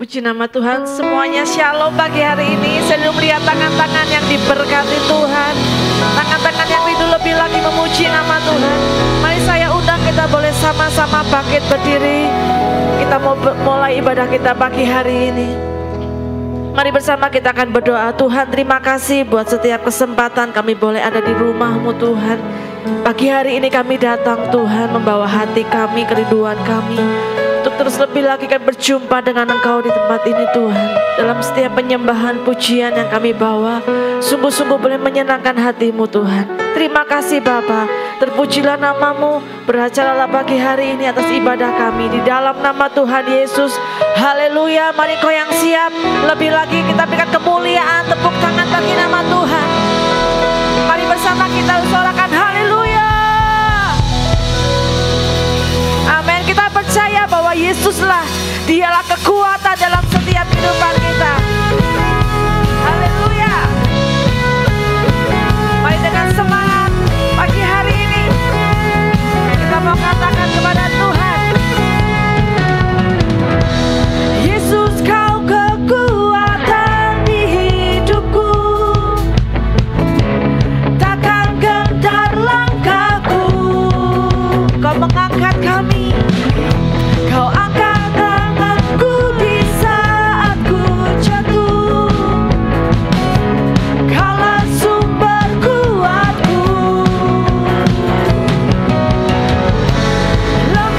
Puji nama Tuhan, semuanya shalom pagi hari ini. Saya melihat tangan-tangan yang diberkati Tuhan, tangan-tangan yang rindu lebih lagi memuji nama Tuhan. Mari saya undang kita boleh sama-sama bangkit berdiri. Kita mau mulai ibadah kita pagi hari ini. Mari bersama kita akan berdoa. Tuhan, terima kasih buat setiap kesempatan kami boleh ada di rumah-Mu Tuhan. Pagi hari ini kami datang Tuhan, membawa hati kami, kerinduan kami untuk terus lebih lagi kan berjumpa dengan Engkau di tempat ini Tuhan. Dalam setiap penyembahan pujian yang kami bawa, sungguh-sungguh boleh menyenangkan hati-Mu Tuhan. Terima kasih Bapa, terpujilah nama-Mu, beracaralah pagi hari ini atas ibadah kami di dalam nama Tuhan Yesus. Haleluya. Mari kau yang siap, lebih lagi kita berikan kemuliaan, tepuk tangan bagi nama Tuhan. Mari bersama kita suarakan haleluya. Amin. Kita percaya bahwa Yesuslah, Dialah kekuatan dalam setiap kehidupan kita. Haleluya. Mari dengan semangat pagi hari ini kita mau katakan kepada Tuhan, Yesus kau kekuatan di hidupku, takkan gentar langkahku. Kau mengangkat kami, kau angkat tanganku di saat ku jatuh. Kaulah sumber kuatku, lemah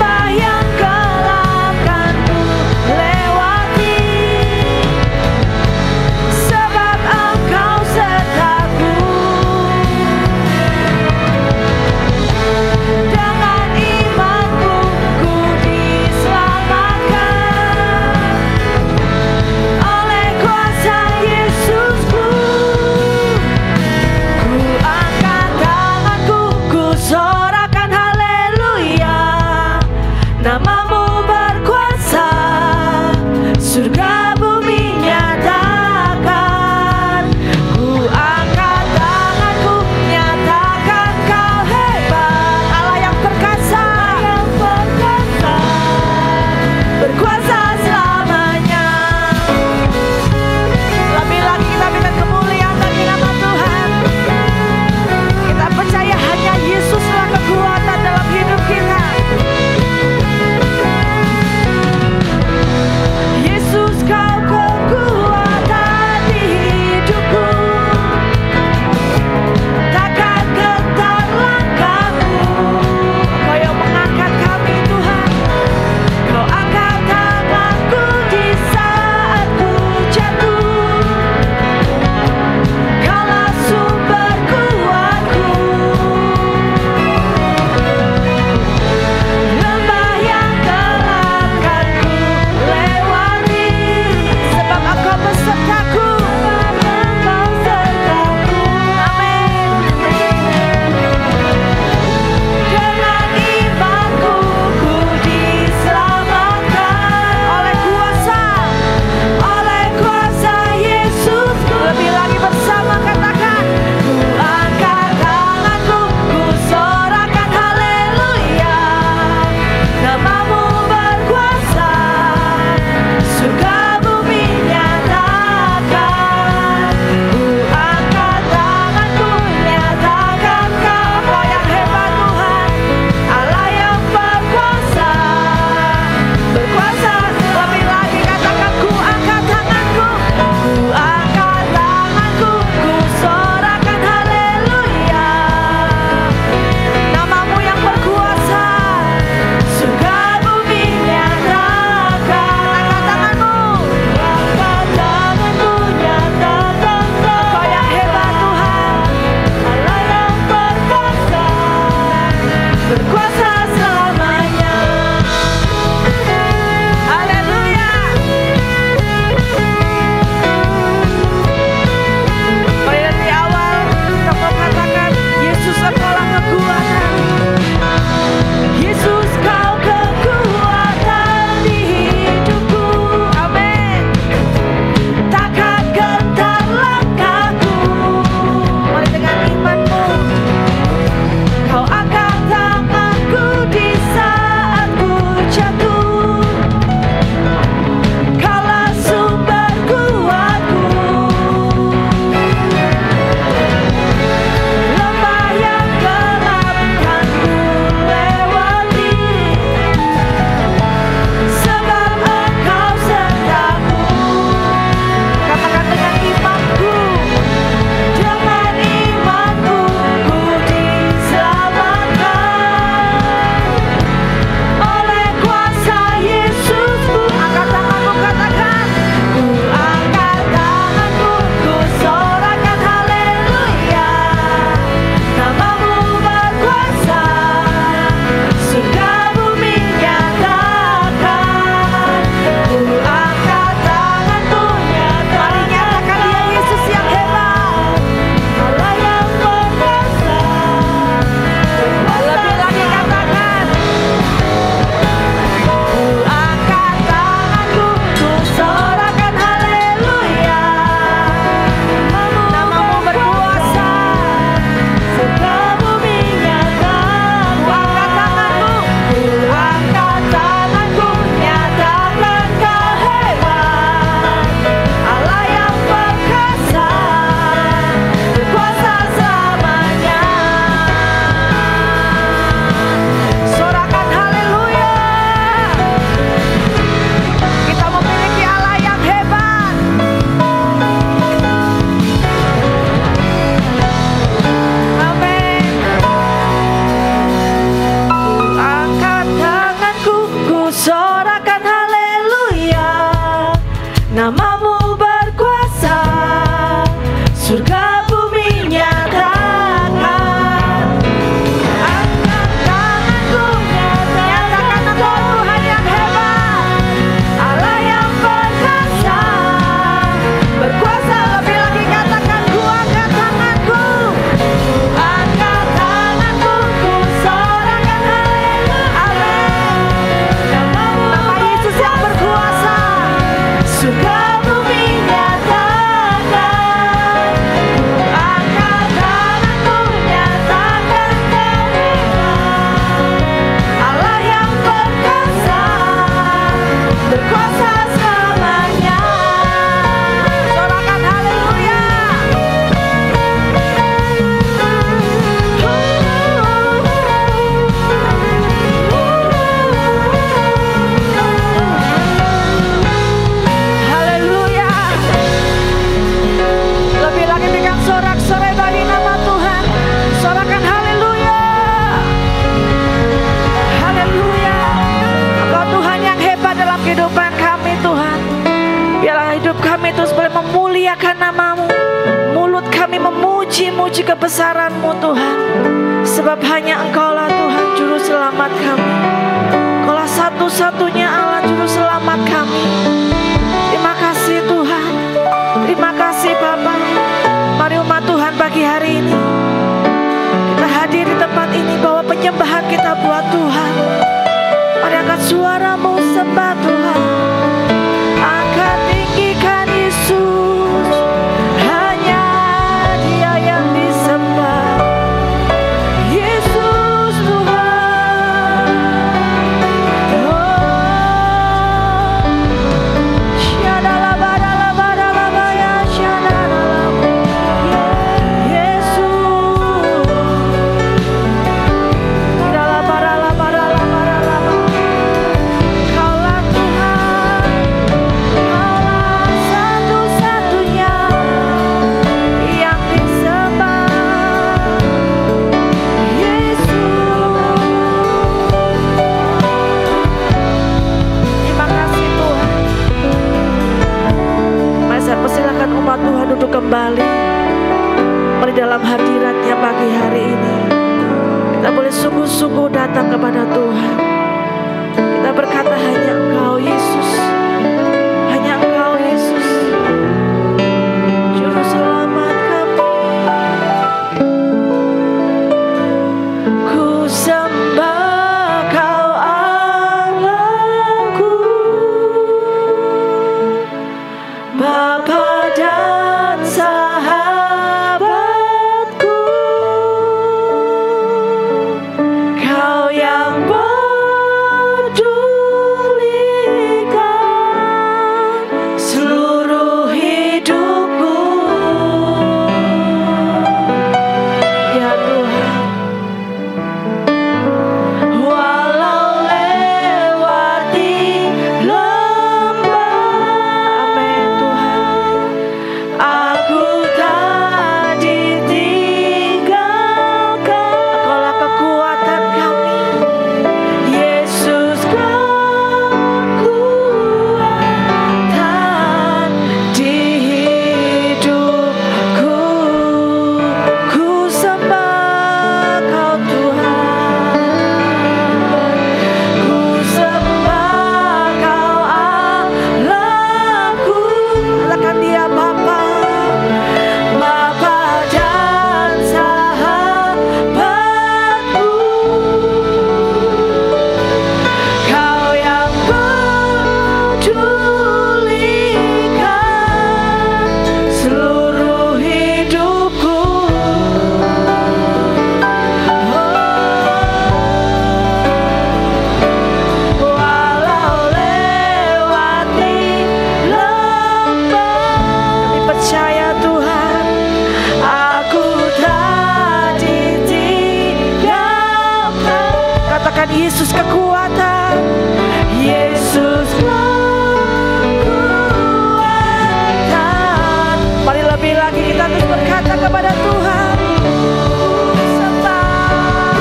kami terus boleh memuliakan nama-Mu. Mulut kami memuji-muji kebesaran-Mu Tuhan. Sebab hanya Engkaulah Tuhan juru selamat kami. Engkaulah satu-satunya Allah juru selamat kami. Terima kasih Tuhan. Terima kasih Bapa. Mari umat Tuhan pagi hari ini kita hadir di tempat ini, bawa penyembahan kita buat Tuhan. Mari angkat suara-Mu sembah Tuhan. Angkat tinggikan Yesus, hanya Dia yang disembah. Yesus Tuhan. Oh, syadalah badalah badalah baya syadalah. Yesus. Syadalah badalah badalah badalah. Kaulah Tuhan, Kaulah satu-satunya yang disembah. Yesus. Terima kasih Tuhan. Mari saya persilakan umat Tuhan duduk kembali. Mari dalam hadirat-Nya pagi hari ini kita boleh sungguh-sungguh datang kepada Tuhan. Kita berkata hanya Engkau Yesus, hanya Engkau Yesus, juru selamat kami. Ku sembah Kau Allahku, Bapa dan sahabatku. Kau yang pedulikan seluruh hidupku. Ya Tuhan, walau lewati lembah, amin Tuhan, aku tak ditinggalkan. Engkaulah kekuatan kami, Yesus, kekuatan di hidupku. Ku sembah Kau Tuhan, ku sembah Kau Allahku. Katakan Dia Bapa, Bapa dan sahabatku. Kau yang pedulikan seluruh hidupku. Walau lewati lembah, kami percaya Tuhan, aku tak ditinggalkan. Katakan Yesus kekuatan, Yesus kekuatan. Mari lebih lagi kita terus berkata kepada Tuhan. Ku sembah.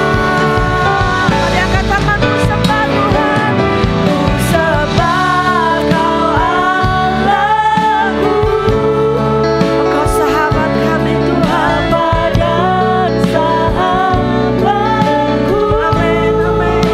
Mari angkat tanganmu sembah Tuhan. Ku sembah Kau Allahku, Engkau sahabat kami Tuhan, Bapa dan sahabatku. Amin, amin.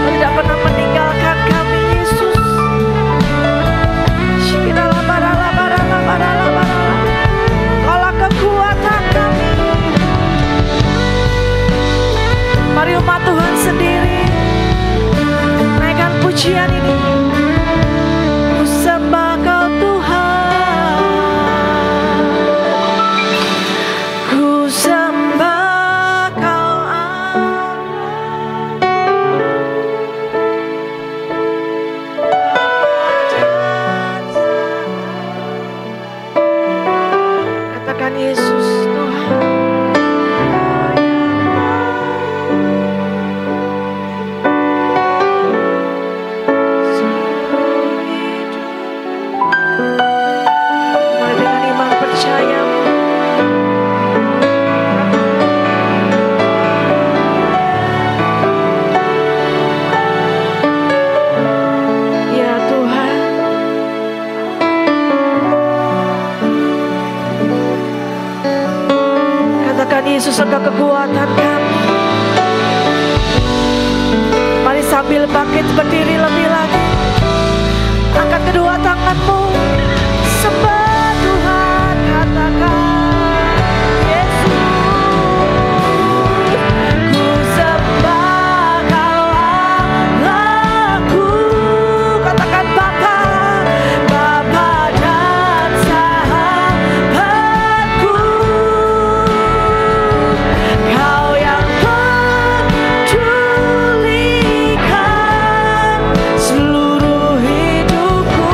Tidak pernah meninggalkan kami, Yesus. Kaulah kekuatan kami. Mari umat Tuhan sendiri naikkan pujian ini. Ku sembah Kau Tuhan, ku sembah Kau Allah. Katakan Yesus Tuhan. Mari dengan iman percaya. Ya Tuhan, katakan Yesus Engkau kekuatan kami. Mari sambil bangkit berdiri lebih lagi, angkat kedua tanganmu, sembah Tuhan, katakan Yesus. Ku sembah Kau Allahku, katakan Bapa, Bapa dan sahabatku. Kau yang pedulikan seluruh hidupku.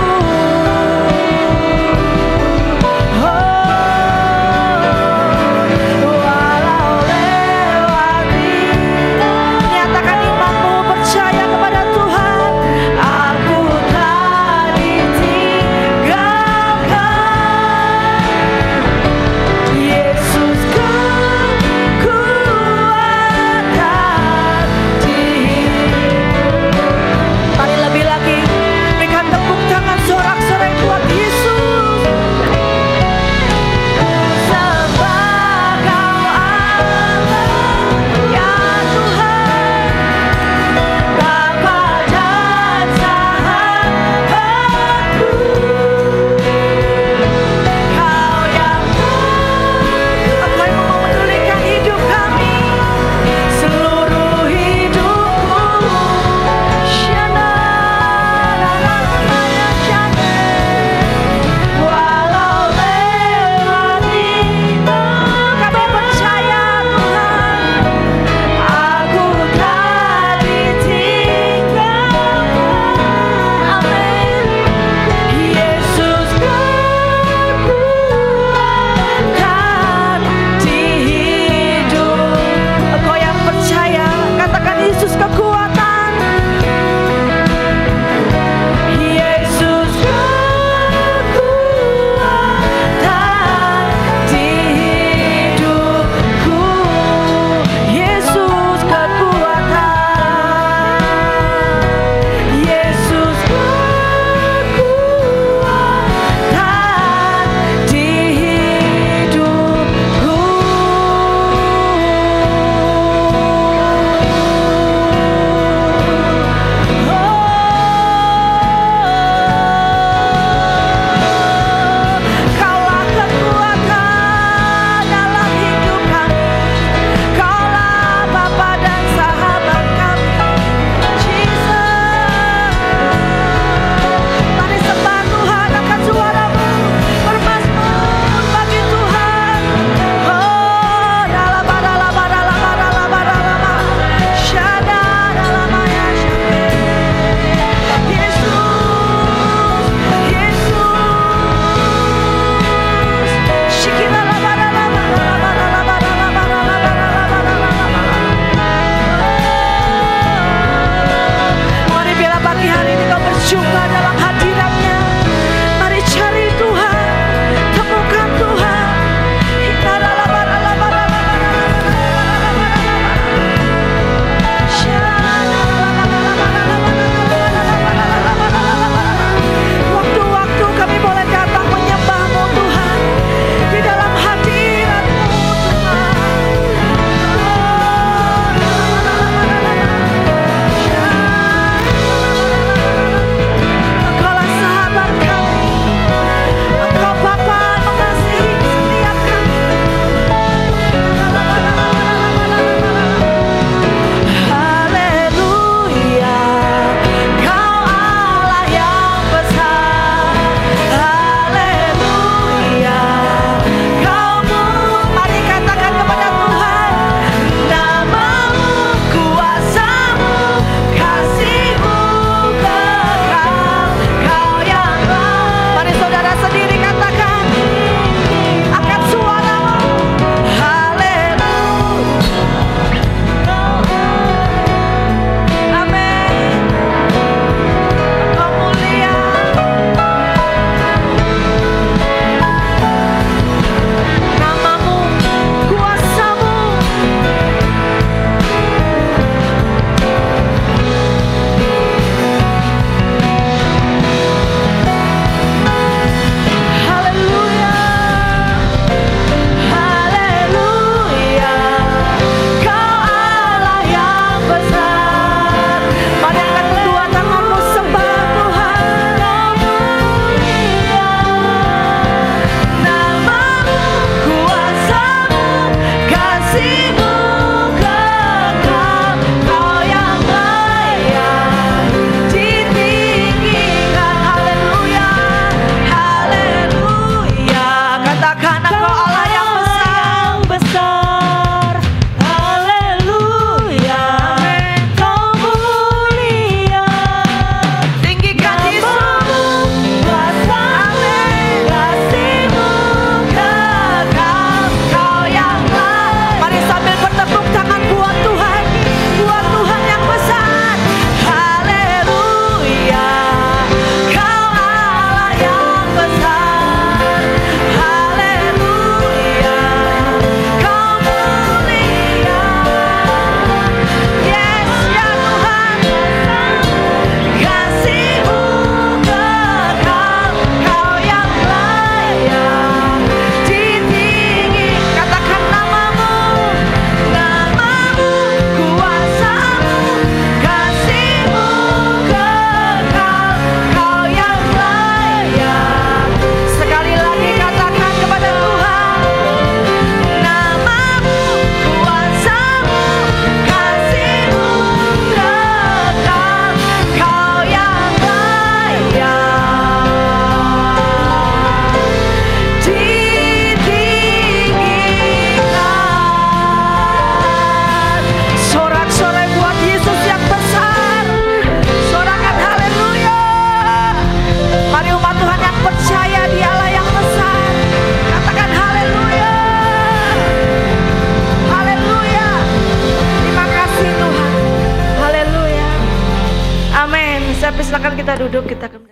kita duduk, kita akan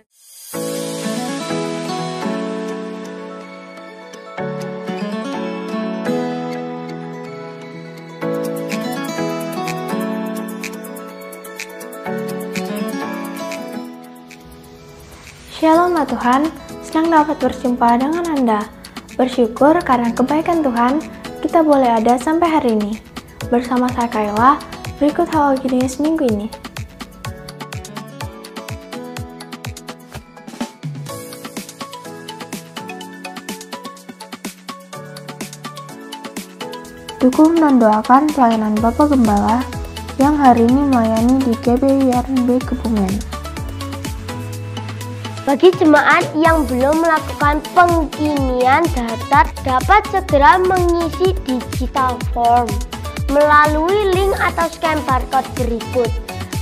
Shalom Tuhan, senang dapat berjumpa dengan Anda. Bersyukur karena kebaikan Tuhan, kita boleh ada sampai hari ini. Bersama saya Kayla, berikut hal gini seminggu ini. Dukung dan doakan pelayanan Bapak Gembala yang hari ini melayani di GBWRB Kebumen. Bagi jemaat yang belum melakukan penginian data dapat segera mengisi digital form melalui link atau scan barcode berikut.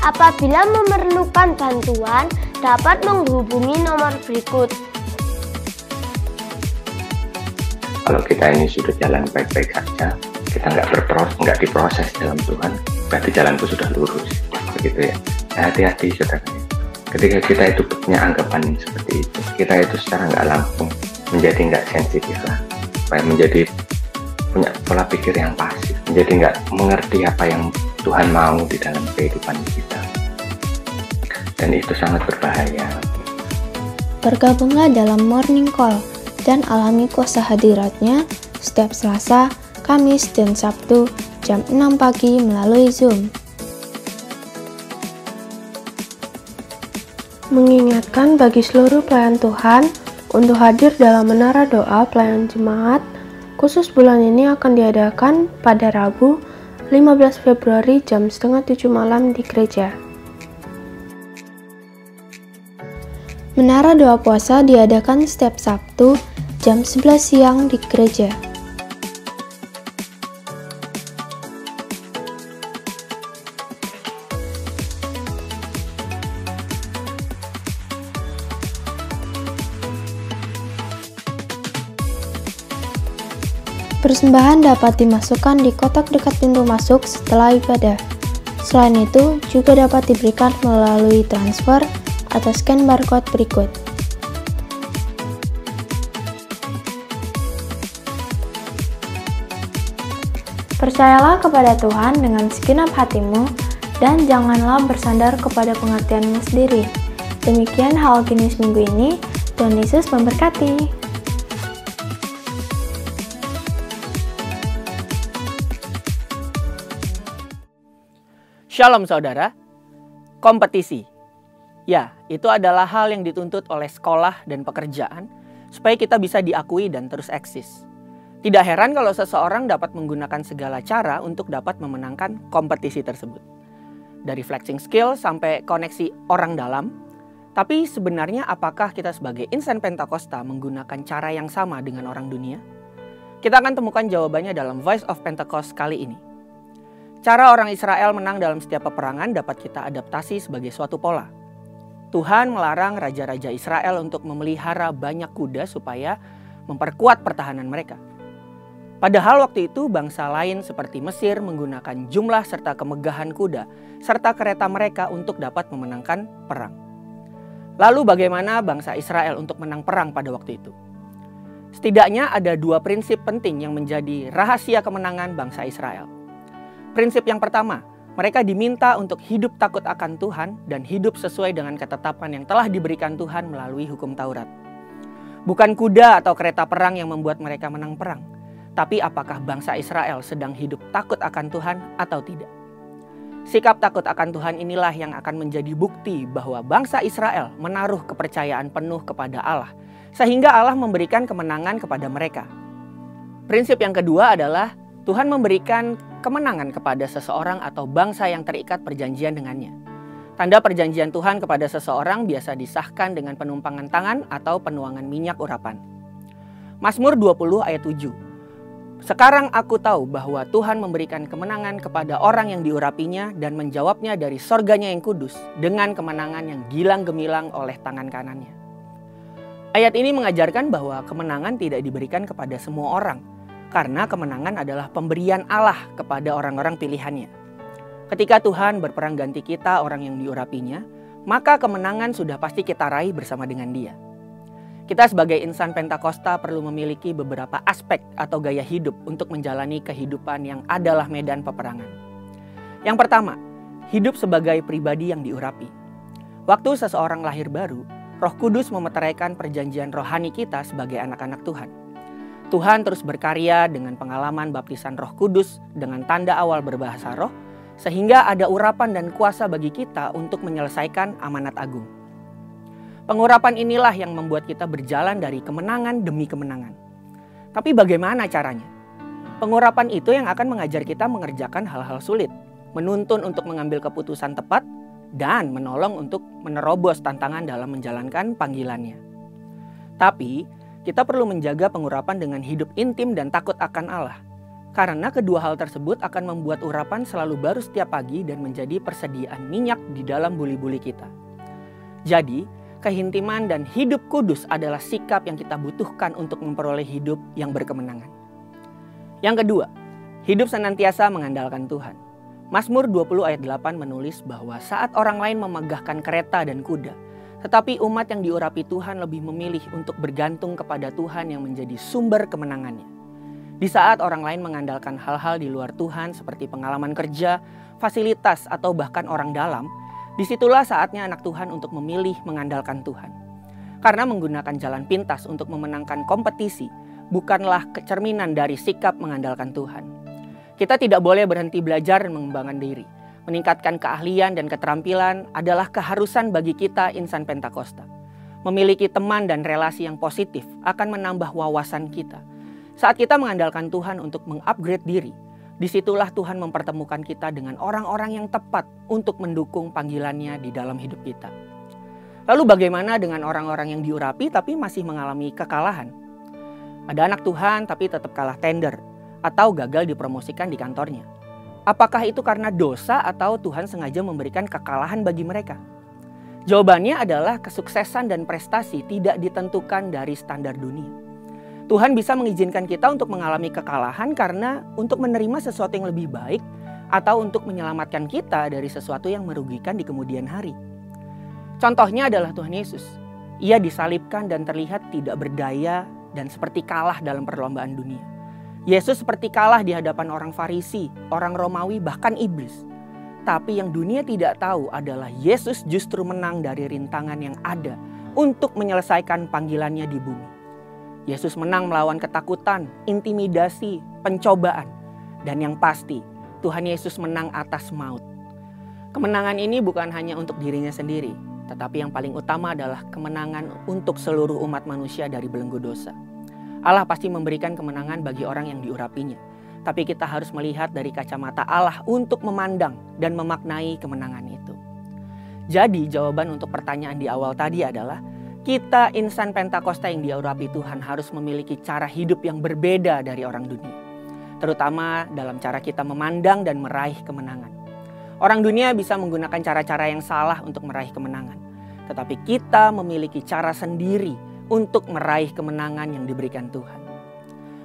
Apabila memerlukan bantuan, dapat menghubungi nomor berikut. Kalau kita ini sudah jalan baik-baik saja, kita nggak diproses dalam Tuhan, berarti jalanku sudah lurus, begitu ya. Hati-hati saudara. Ketika kita itu punya anggapan seperti itu, kita itu secara nggak langsung menjadi nggak sensitif lah, menjadi punya pola pikir yang pasif, menjadi nggak mengerti apa yang Tuhan mau di dalam kehidupan kita, dan itu sangat berbahaya. Bergabunglah dalam Morning Call dan alami kuasa hadiratnya setiap Selasa, Kamis, dan Sabtu jam 6 pagi melalui Zoom. Mengingatkan bagi seluruh pelayan Tuhan untuk hadir dalam menara doa pelayan jemaat khusus bulan ini akan diadakan pada Rabu 15 Februari jam 6:30 malam di gereja. Menara doa puasa diadakan setiap Sabtu jam 11 siang di gereja. Persembahan dapat dimasukkan di kotak dekat pintu masuk setelah ibadah. Selain itu, juga dapat diberikan melalui transfer atau scan barcode berikut. Percayalah kepada Tuhan dengan segenap hatimu dan janganlah bersandar kepada pengertianmu sendiri. Demikian hal gini seminggu ini. Tuhan Yesus memberkati. Shalom saudara, kompetisi. Ya, itu adalah hal yang dituntut oleh sekolah dan pekerjaan supaya kita bisa diakui dan terus eksis. Tidak heran kalau seseorang dapat menggunakan segala cara untuk dapat memenangkan kompetisi tersebut. Dari flexing skill sampai koneksi orang dalam. Tapi sebenarnya apakah kita sebagai insan Pentakosta menggunakan cara yang sama dengan orang dunia? Kita akan temukan jawabannya dalam Voice of Pentecost kali ini. Cara orang Israel menang dalam setiap peperangan dapat kita adaptasi sebagai suatu pola. Tuhan melarang raja-raja Israel untuk memelihara banyak kuda supaya memperkuat pertahanan mereka. Padahal waktu itu bangsa lain seperti Mesir menggunakan jumlah serta kemegahan kuda serta kereta mereka untuk dapat memenangkan perang. Lalu bagaimana bangsa Israel untuk menang perang pada waktu itu? Setidaknya ada dua prinsip penting yang menjadi rahasia kemenangan bangsa Israel. Prinsip yang pertama, mereka diminta untuk hidup takut akan Tuhan dan hidup sesuai dengan ketetapan yang telah diberikan Tuhan melalui hukum Taurat. Bukan kuda atau kereta perang yang membuat mereka menang perang, tapi apakah bangsa Israel sedang hidup takut akan Tuhan atau tidak. Sikap takut akan Tuhan inilah yang akan menjadi bukti bahwa bangsa Israel menaruh kepercayaan penuh kepada Allah, sehingga Allah memberikan kemenangan kepada mereka. Prinsip yang kedua adalah Tuhan memberikan kemenangan kepada seseorang atau bangsa yang terikat perjanjian dengannya. Tanda perjanjian Tuhan kepada seseorang biasa disahkan dengan penumpangan tangan atau penuangan minyak urapan. Mazmur 20 ayat 7. Sekarang aku tahu bahwa Tuhan memberikan kemenangan kepada orang yang diurapinya dan menjawabnya dari sorganya yang kudus dengan kemenangan yang gilang gemilang oleh tangan kanannya. Ayat ini mengajarkan bahwa kemenangan tidak diberikan kepada semua orang, karena kemenangan adalah pemberian Allah kepada orang-orang pilihannya. Ketika Tuhan berperang ganti kita orang yang diurapinya, maka kemenangan sudah pasti kita raih bersama dengan Dia. Kita sebagai insan Pentakosta perlu memiliki beberapa aspek atau gaya hidup untuk menjalani kehidupan yang adalah medan peperangan. Yang pertama, hidup sebagai pribadi yang diurapi. Waktu seseorang lahir baru, Roh Kudus memeteraikan perjanjian rohani kita sebagai anak-anak Tuhan. Tuhan terus berkarya dengan pengalaman baptisan Roh Kudus dengan tanda awal berbahasa roh, sehingga ada urapan dan kuasa bagi kita untuk menyelesaikan amanat agung. Pengurapan inilah yang membuat kita berjalan dari kemenangan demi kemenangan. Tapi bagaimana caranya? Pengurapan itu yang akan mengajar kita mengerjakan hal-hal sulit, menuntun untuk mengambil keputusan tepat, dan menolong untuk menerobos tantangan dalam menjalankan panggilannya. Tapi, kita perlu menjaga pengurapan dengan hidup intim dan takut akan Allah. Karena kedua hal tersebut akan membuat urapan selalu baru setiap pagi dan menjadi persediaan minyak di dalam buli-buli kita. Jadi, keintiman dan hidup kudus adalah sikap yang kita butuhkan untuk memperoleh hidup yang berkemenangan. Yang kedua, hidup senantiasa mengandalkan Tuhan. Mazmur 20 ayat 8 menulis bahwa saat orang lain memegahkan kereta dan kuda, tetapi umat yang diurapi Tuhan lebih memilih untuk bergantung kepada Tuhan yang menjadi sumber kemenangannya. Di saat orang lain mengandalkan hal-hal di luar Tuhan seperti pengalaman kerja, fasilitas, atau bahkan orang dalam, disitulah saatnya anak Tuhan untuk memilih mengandalkan Tuhan. Karena menggunakan jalan pintas untuk memenangkan kompetisi bukanlah kecerminan dari sikap mengandalkan Tuhan. Kita tidak boleh berhenti belajar dan mengembangkan diri. Meningkatkan keahlian dan keterampilan adalah keharusan bagi kita insan Pentakosta. Memiliki teman dan relasi yang positif akan menambah wawasan kita. Saat kita mengandalkan Tuhan untuk mengupgrade diri, disitulah Tuhan mempertemukan kita dengan orang-orang yang tepat untuk mendukung panggilannya di dalam hidup kita. Lalu bagaimana dengan orang-orang yang diurapi tapi masih mengalami kekalahan? Ada anak Tuhan tapi tetap kalah tender atau gagal dipromosikan di kantornya. Apakah itu karena dosa atau Tuhan sengaja memberikan kekalahan bagi mereka? Jawabannya adalah kesuksesan dan prestasi tidak ditentukan dari standar dunia. Tuhan bisa mengizinkan kita untuk mengalami kekalahan karena untuk menerima sesuatu yang lebih baik atau untuk menyelamatkan kita dari sesuatu yang merugikan di kemudian hari. Contohnya adalah Tuhan Yesus. Ia disalibkan dan terlihat tidak berdaya dan seperti kalah dalam perlombaan dunia. Yesus seperti kalah di hadapan orang Farisi, orang Romawi, bahkan iblis. Tapi yang dunia tidak tahu adalah Yesus justru menang dari rintangan yang ada untuk menyelesaikan panggilannya di bumi. Yesus menang melawan ketakutan, intimidasi, pencobaan. Dan yang pasti, Tuhan Yesus menang atas maut. Kemenangan ini bukan hanya untuk dirinya sendiri, tetapi yang paling utama adalah kemenangan untuk seluruh umat manusia dari belenggu dosa. Allah pasti memberikan kemenangan bagi orang yang diurapinya. Tapi kita harus melihat dari kacamata Allah untuk memandang dan memaknai kemenangan itu. Jadi jawaban untuk pertanyaan di awal tadi adalah, kita insan Pentakosta yang diurapi Tuhan harus memiliki cara hidup yang berbeda dari orang dunia. Terutama dalam cara kita memandang dan meraih kemenangan. Orang dunia bisa menggunakan cara-cara yang salah untuk meraih kemenangan. Tetapi kita memiliki cara sendiri untuk meraih kemenangan yang diberikan Tuhan.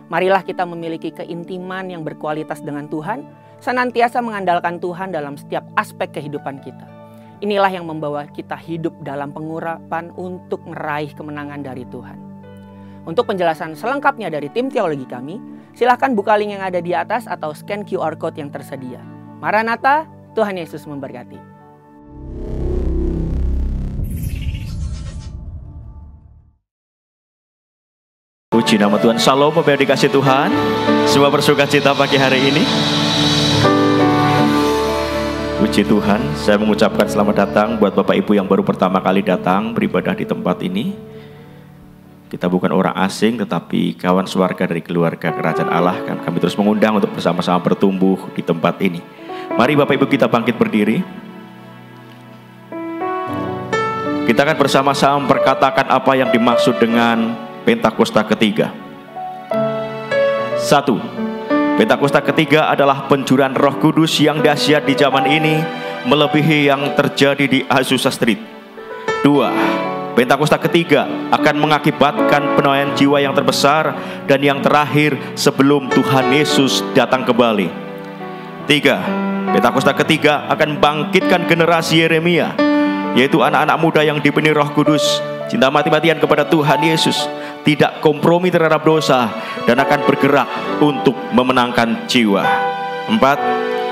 Marilah kita memiliki keintiman yang berkualitas dengan Tuhan, senantiasa mengandalkan Tuhan dalam setiap aspek kehidupan kita. Inilah yang membawa kita hidup dalam pengurapan untuk meraih kemenangan dari Tuhan. Untuk penjelasan selengkapnya dari tim teologi kami, silahkan buka link yang ada di atas atau scan QR Code yang tersedia. Maranatha, Tuhan Yesus memberkati. Puji nama Tuhan. Shalom, Bapak dikasih Tuhan. Semua bersuka cita pagi hari ini. Puji Tuhan, saya mengucapkan selamat datang buat Bapak Ibu yang baru pertama kali datang beribadah di tempat ini. Kita bukan orang asing, tetapi kawan sewarga dari keluarga kerajaan Allah. Kan kami terus mengundang untuk bersama-sama bertumbuh di tempat ini. Mari Bapak Ibu kita bangkit berdiri. Kita akan bersama-sama memperkatakan apa yang dimaksud dengan Pentakosta ketiga. 1. Pentakosta ketiga adalah pencurahan Roh Kudus yang dahsyat di zaman ini, melebihi yang terjadi di Azusa Street. 2. Pentakosta ketiga akan mengakibatkan penuaian jiwa yang terbesar dan yang terakhir sebelum Tuhan Yesus datang kembali. 3. Pentakosta ketiga akan membangkitkan generasi Yeremia yaitu anak-anak muda yang dipenuhi Roh Kudus, cinta mati-matian kepada Tuhan Yesus, tidak kompromi terhadap dosa, dan akan bergerak untuk memenangkan jiwa. 4.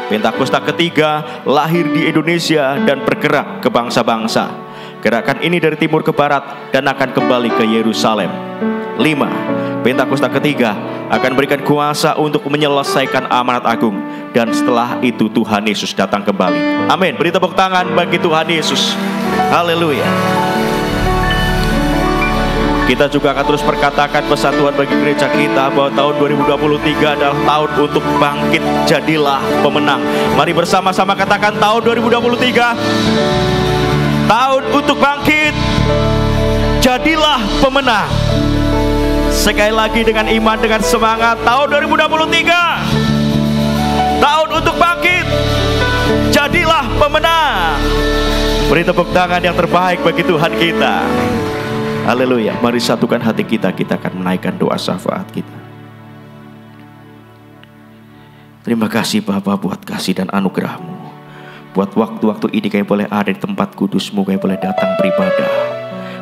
Pentakosta ketiga lahir di Indonesia dan bergerak ke bangsa-bangsa. Gerakan ini dari timur ke barat dan akan kembali ke Yerusalem. 5. Pentakosta ketiga akan berikan kuasa untuk menyelesaikan amanat agung, dan setelah itu Tuhan Yesus datang kembali. Amin. Beri tepuk tangan bagi Tuhan Yesus. Haleluya. Kita juga akan terus perkatakan pesan Tuhan bagi gereja kita bahwa tahun 2023 adalah tahun untuk bangkit, jadilah pemenang. Mari bersama-sama katakan tahun 2023 tahun untuk bangkit, jadilah pemenang. Sekali lagi dengan iman, dengan semangat, tahun 2023 tahun untuk bangkit, jadilah pemenang. Beri tepuk tangan yang terbaik bagi Tuhan kita. Haleluya. Mari satukan hati kita, kita akan menaikkan doa syafaat kita. Terima kasih Bapa buat kasih dan anugerah-Mu. Buat waktu-waktu ini kami boleh ada di tempat kudus-Mu, kami boleh datang beribadah,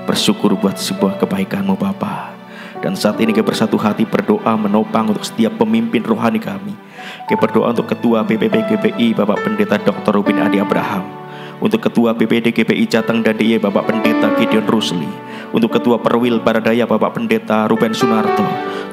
bersyukur buat sebuah kebaikan-Mu Bapa. Dan saat ini kami bersatu hati berdoa menopang untuk setiap pemimpin rohani kami. Kami berdoa untuk Ketua PPP GPI Bapak Pendeta Dr. Rubin Adi Abraham, untuk Ketua PPD GPI Jateng dan DIY Bapak Pendeta Gideon Rusli, untuk Ketua Perwil Baradaya Bapak Pendeta Ruben Sunarto.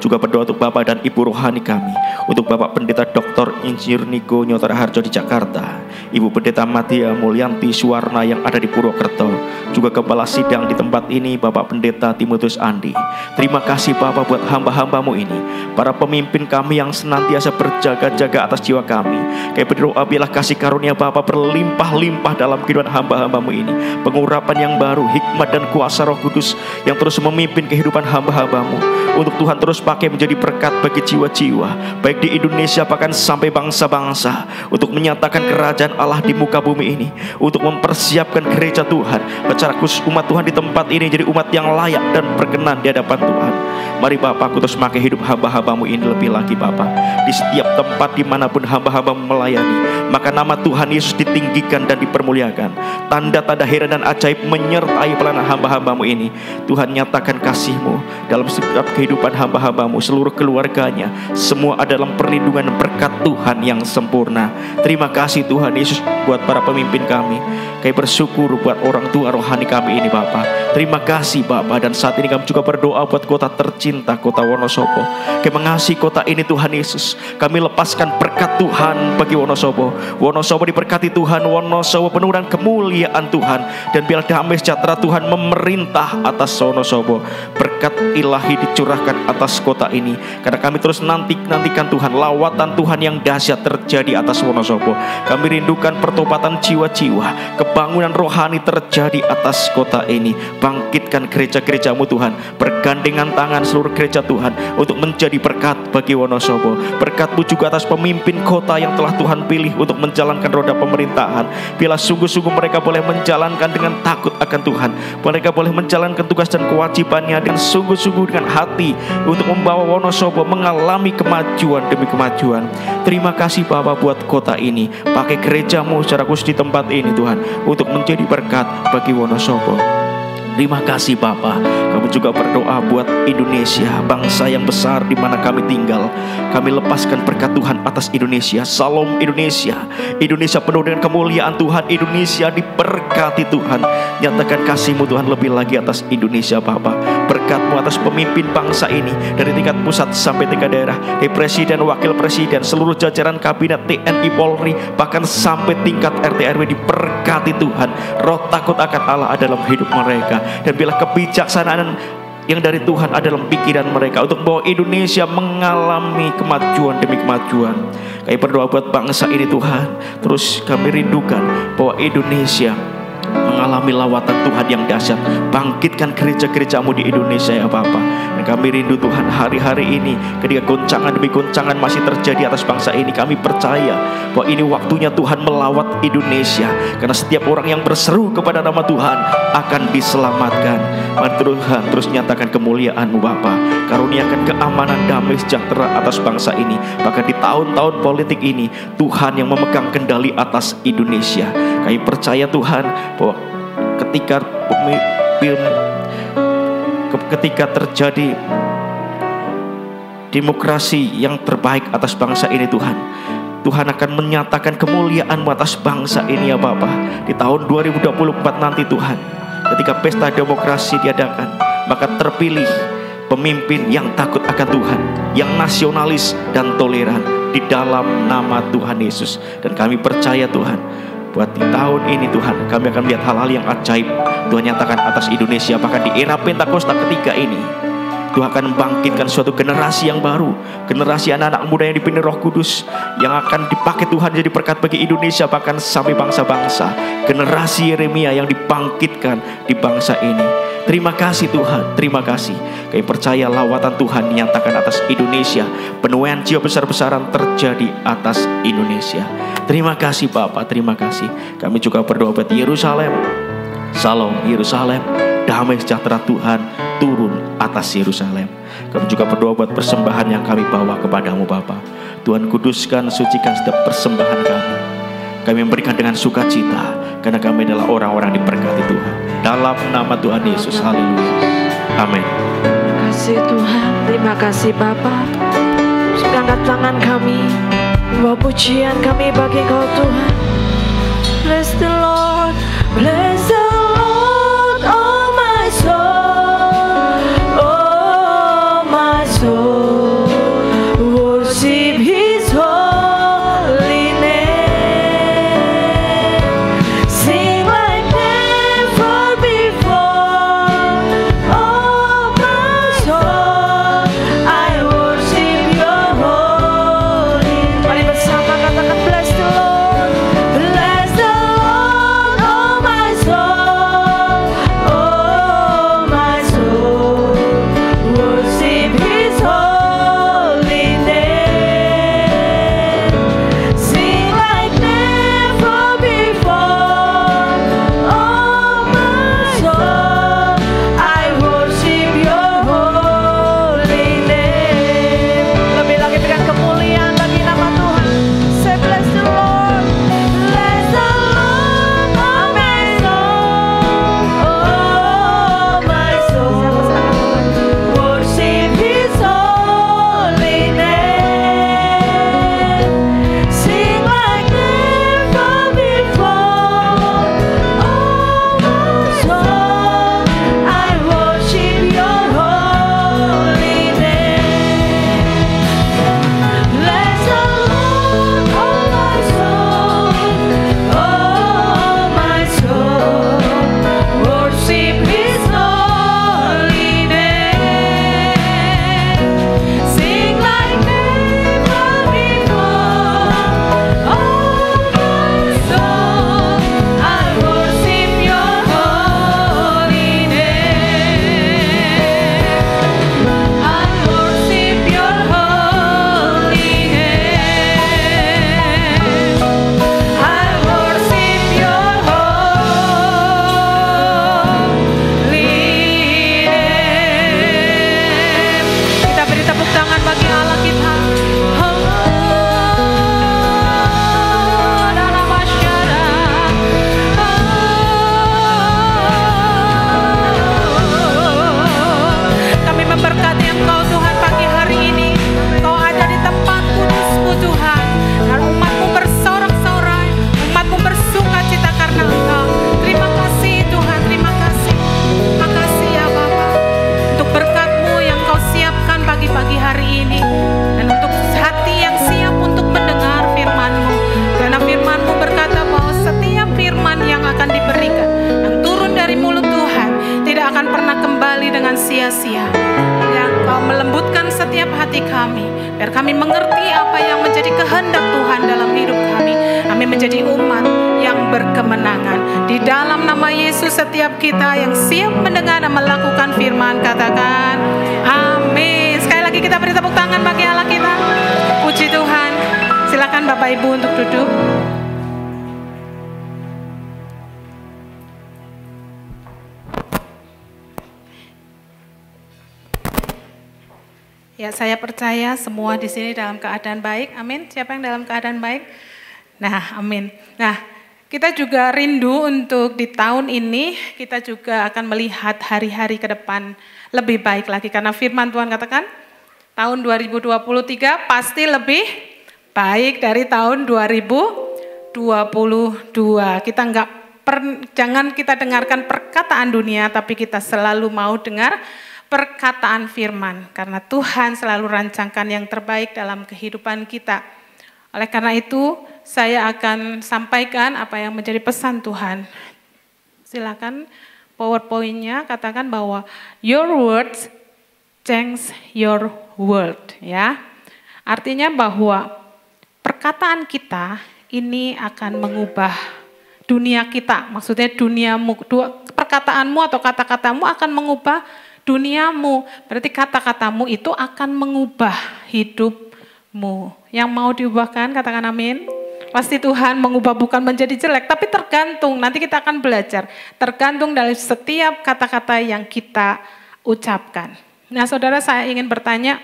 Juga berdoa untuk Bapak dan Ibu rohani kami, untuk Bapak Pendeta Dr. Insinyur Niko Nyotara Harjo di Jakarta, Ibu Pendeta Matia Mulyanti Suwarna yang ada di Purwokerto, juga Kepala Sidang di tempat ini Bapak Pendeta Timotius Andi. Terima kasih Bapak buat hamba-hamba-Mu ini, para pemimpin kami yang senantiasa berjaga-jaga atas jiwa kami. Kami berdoa biarlah kasih karunia Bapak berlimpah-limpah dalam kehidupan hamba-hamba-Mu ini, pengurapan yang baru, hikmat dan kuasa Roh Kudus yang terus memimpin kehidupan hamba-hamba-Mu, untuk Tuhan terus pakai menjadi berkat bagi jiwa-jiwa, baik di Indonesia bahkan sampai bangsa-bangsa, untuk menyatakan kerajaan Allah di muka bumi ini, untuk mempersiapkan gereja Tuhan, secara khusus umat Tuhan di tempat ini jadi umat yang layak dan berkenan di hadapan Tuhan. Mari Bapak, terus pakai hidup hamba-hamba-Mu ini lebih lagi Bapak, di setiap tempat dimanapun hamba-hamba-Mu melayani, maka nama Tuhan Yesus ditinggikan dan dipermuliakan. Tanda-tanda heran dan ajaib menyertai pelayanan hamba-hamba-Mu ini. Tuhan, nyatakan kasih-Mu dalam setiap kehidupan hamba-hamba-Mu, seluruh keluarganya, semua ada dalam perlindungan berkat Tuhan yang sempurna. Terima kasih Tuhan Yesus buat para pemimpin kami. Kami bersyukur buat orang tua rohani kami ini Bapak. Terima kasih Bapak. Dan saat ini kami juga berdoa buat kota tercinta, kota Wonosobo. Kami mengasihi kota ini Tuhan Yesus. Kami lepaskan berkat Tuhan bagi Wonosobo. Wonosobo diberkati Tuhan. Wonosobo penuh dengan kemuliaan Tuhan. Dan biar damai sejahtera Tuhan memerintah atas Wonosobo. Berkat ilahi dicurahkan atas kota ini. Karena kami terus nantikan Tuhan, lawatan Tuhan yang dahsyat terjadi atas Wonosobo. Kami rindukan pertobatan jiwa-jiwa, kebangunan rohani terjadi atas kota ini. Bangkitkan gereja-gereja-Mu Tuhan, bergandengan tangan seluruh gereja Tuhan untuk menjadi berkat bagi Wonosobo. Berkat-Mu juga atas pemimpin kota yang telah Tuhan pilih untuk menjalankan roda pemerintahan. Bila sungguh-sungguh mereka boleh menjalankan dengan takut akan Tuhan, mereka boleh menjalankan tugas dan kewajibannya dengan sungguh-sungguh dengan hati untuk membawa Wonosobo mengalami kemajuan demi kemajuan. Terima kasih Bapak buat kota ini. Pakai gereja-Mu secara khusus di tempat ini Tuhan, untuk menjadi berkat bagi Wonosobo. Terima kasih Bapa. Kami juga berdoa buat Indonesia, bangsa yang besar di mana kami tinggal. Kami lepaskan berkat Tuhan atas Indonesia. Salam Indonesia. Indonesia penuh dengan kemuliaan Tuhan. Indonesia diberkati Tuhan. Nyatakan kasih-Mu Tuhan lebih lagi atas Indonesia Bapa. Berkat-Mu atas pemimpin bangsa ini, dari tingkat pusat sampai tingkat daerah, dari presiden, wakil presiden, seluruh jajaran kabinet TNI Polri, bahkan sampai tingkat RT RW diberkati Tuhan. Roh takut akan Allah ada dalam hidup mereka. Dan bila kebijaksanaan yang dari Tuhan ada dalam pikiran mereka untuk bahwa Indonesia mengalami kemajuan demi kemajuan. Kami berdoa buat bangsa ini Tuhan. Terus kami rindukan bahwa Indonesia mengalami lawatan Tuhan yang dahsyat. Bangkitkan gereja-gereja-Mu di Indonesia ya Bapa. Dan kami rindu Tuhan hari-hari ini, ketika goncangan demi goncangan masih terjadi atas bangsa ini, kami percaya bahwa ini waktunya Tuhan melawat Indonesia. Karena setiap orang yang berseru kepada nama Tuhan akan diselamatkan. Mari Tuhan terus nyatakan kemuliaan-Mu Bapa. Karuniakan keamanan, damai, sejahtera atas bangsa ini. Bahkan di tahun-tahun politik ini, Tuhan yang memegang kendali atas Indonesia. Kami percaya Tuhan bahwa ketika terjadi demokrasi yang terbaik atas bangsa ini Tuhan, Tuhan akan menyatakan kemuliaan atas bangsa ini ya Bapa. Di tahun 2024 nanti Tuhan, ketika pesta demokrasi diadakan, maka terpilih pemimpin yang takut akan Tuhan, yang nasionalis dan toleran di dalam nama Tuhan Yesus. Dan kami percaya Tuhan, buat di tahun ini Tuhan, kami akan melihat hal-hal yang ajaib Tuhan nyatakan atas Indonesia. Bahkan di era Pentakosta ketiga ini, Tuhan akan membangkitkan suatu generasi yang baru, generasi anak-anak muda yang dipimpin Roh Kudus, yang akan dipakai Tuhan jadi berkat bagi Indonesia, bahkan sampai bangsa-bangsa. Generasi Yeremia yang dibangkitkan di bangsa ini. Terima kasih Tuhan, terima kasih. Kami percaya lawatan Tuhan dinyatakan atas Indonesia, penuaian jiwa besar-besaran terjadi atas Indonesia. Terima kasih Bapak, terima kasih. Kami juga berdoa buat Yerusalem. Salam Yerusalem, damai sejahtera Tuhan turun atas Yerusalem. Kami juga berdoa buat persembahan yang kami bawa kepadamu Bapa. Tuhan kuduskan, sucikan setiap persembahan kami. Kami memberikan dengan sukacita, karena kami adalah orang-orang diberkati Tuhan. Dalam nama Tuhan Yesus, haleluya. Amin. Terima kasih Tuhan, terima kasih Bapa. Angkat tangan kami, bawa pujian kami bagi Kau Tuhan. Bless the Lord, bless the Lord, oh my soul, oh my soul, worship His holy name, sing like never before, oh my soul, I worship Your holy name. Mari bersama katakan bless the Lord, bless the Lord, oh my soul, oh my soul, worship His holy name, sing like never before, oh my soul, I worship Your holy name. Lebih lagi berikan kemuliaan bagi nama Tuhan. Say bless the Lord, bless the Lord, oh my soul, oh my soul, worship His holy name, sing like never before, oh my soul, I worship Your holy name. Bless the Lord, oh my soul, oh my soul, worship His holy name, sing like never before, oh my soul, I worship Your holy name, I worship Your holy name, I worship Your holy name. Kita beri tepuk tangan bagi Allah kita. Dalam masyarakat, kami memberkati Engkau Tuhan pagi hari ini. Engkau ada di tempat kudusmu Tuhan, dan umatmu bersorak-sorai, umatmu bersukacita karena Engkau. Terima kasih Tuhan, terima kasih. Terima kasih ya Bapa, untuk berkat-Mu yang Kau siapkan pagi-pagi hari ini, dan untuk hati yang siap untuk mendengar firman-Mu. Karena firman-Mu berkata bahwa setiap firman yang akan diberikan, yang turun dari mulut Tuhan, tidak akan pernah kembali dengan sia-sia. Yang Kau melembutkan setiap hati kami, biar kami mengerti apa yang menjadi kehendak Tuhan dalam hidup kami. Kami menjadi umat yang berkemenangan. Di dalam nama Yesus, setiap kita yang siap mendengar dan melakukan firman, katakan amin. Sekali lagi kita beri tepuk tangan bagi Allah kita. Puji Tuhan. Silakan Bapak Ibu untuk duduk. Ya, saya percaya semua di sini dalam keadaan baik. Amin. Siapa yang dalam keadaan baik? Nah, amin. Nah, Kita juga rindu untuk di tahun ini kita juga akan melihat hari-hari ke depan lebih baik lagi. Karena firman Tuhan katakan tahun 2023 pasti lebih baik dari tahun 2022. Kita jangan kita dengarkan perkataan dunia, tapi kita selalu mau dengar perkataan firman. Karena Tuhan selalu rancangkan yang terbaik dalam kehidupan kita. Oleh karena itu, saya akan sampaikan apa yang menjadi pesan Tuhan. Silakan PowerPoint-nya katakan bahwa your words change your world, ya. Artinya bahwa perkataan kita ini akan mengubah dunia kita. Maksudnya duniamu, perkataanmu atau kata-katamu akan mengubah duniamu. Berarti kata-katamu itu akan mengubah hidupmu. Yang mau diubahkan, katakan amin. Pasti Tuhan mengubah bukan menjadi jelek, tapi tergantung, nanti kita akan belajar. Tergantung dari setiap kata-kata yang kita ucapkan. Nah saudara, saya ingin bertanya,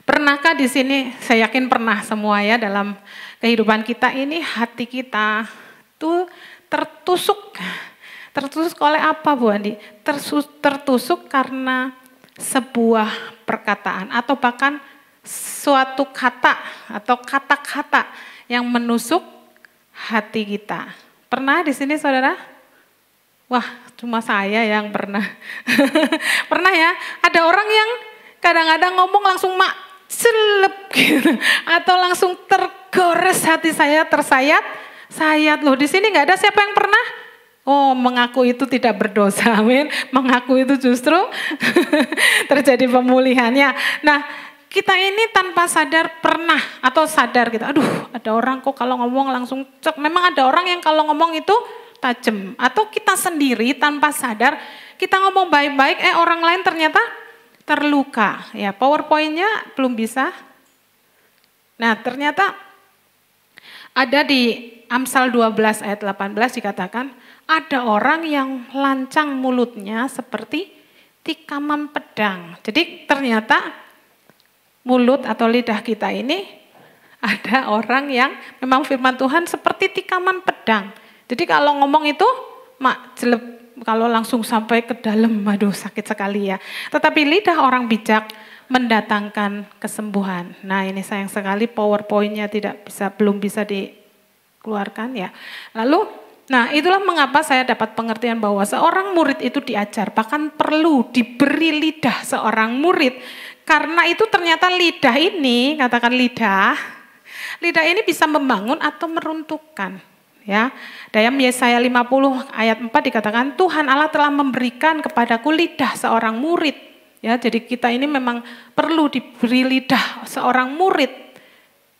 pernahkah di sini, saya yakin pernah semua ya, dalam kehidupan kita ini hati kita tuh tertusuk. Tertusuk oleh apa Bu Andi? Tertusuk karena sebuah perkataan atau bahkan suatu kata atau kata-kata yang menusuk hati kita. Pernah di sini saudara? Wah, cuma saya yang pernah. Pernah ya? Ada orang yang kadang-kadang ngomong langsung selep gitu, atau langsung tergores hati saya, tersayat loh. Di sini nggak ada siapa yang pernah? Oh, mengaku itu tidak berdosa, amin. Mengaku itu justru terjadi pemulihannya. Nah, kita ini tanpa sadar pernah atau sadar gitu, aduh ada orang kok kalau ngomong langsung cek. Memang ada orang yang kalau ngomong itu tajam. Atau kita sendiri tanpa sadar, kita ngomong baik-baik, orang lain ternyata terluka. Ya, PowerPoint-nya belum bisa. Nah, ternyata ada di Amsal 12 ayat 18 dikatakan, ada orang yang lancang mulutnya seperti tikaman pedang. Jadi ternyata mulut atau lidah kita ini ada orang yang memang firman Tuhan seperti tikaman pedang. Jadi kalau ngomong itu jelek, kalau langsung sampai ke dalam, aduh sakit sekali ya. Tetapi lidah orang bijak mendatangkan kesembuhan. Nah ini sayang sekali PowerPoint-nya belum bisa dikeluarkan ya. Lalu, nah itulah mengapa saya dapat pengertian bahwa seorang murid itu diajar, bahkan perlu diberi lidah seorang murid. Karena itu ternyata lidah ini, katakan lidah ini bisa membangun atau meruntuhkan. Ya, dalam Yesaya 50 ayat 4 dikatakan Tuhan Allah telah memberikan kepadaku lidah seorang murid. Ya, jadi kita ini memang perlu diberi lidah seorang murid.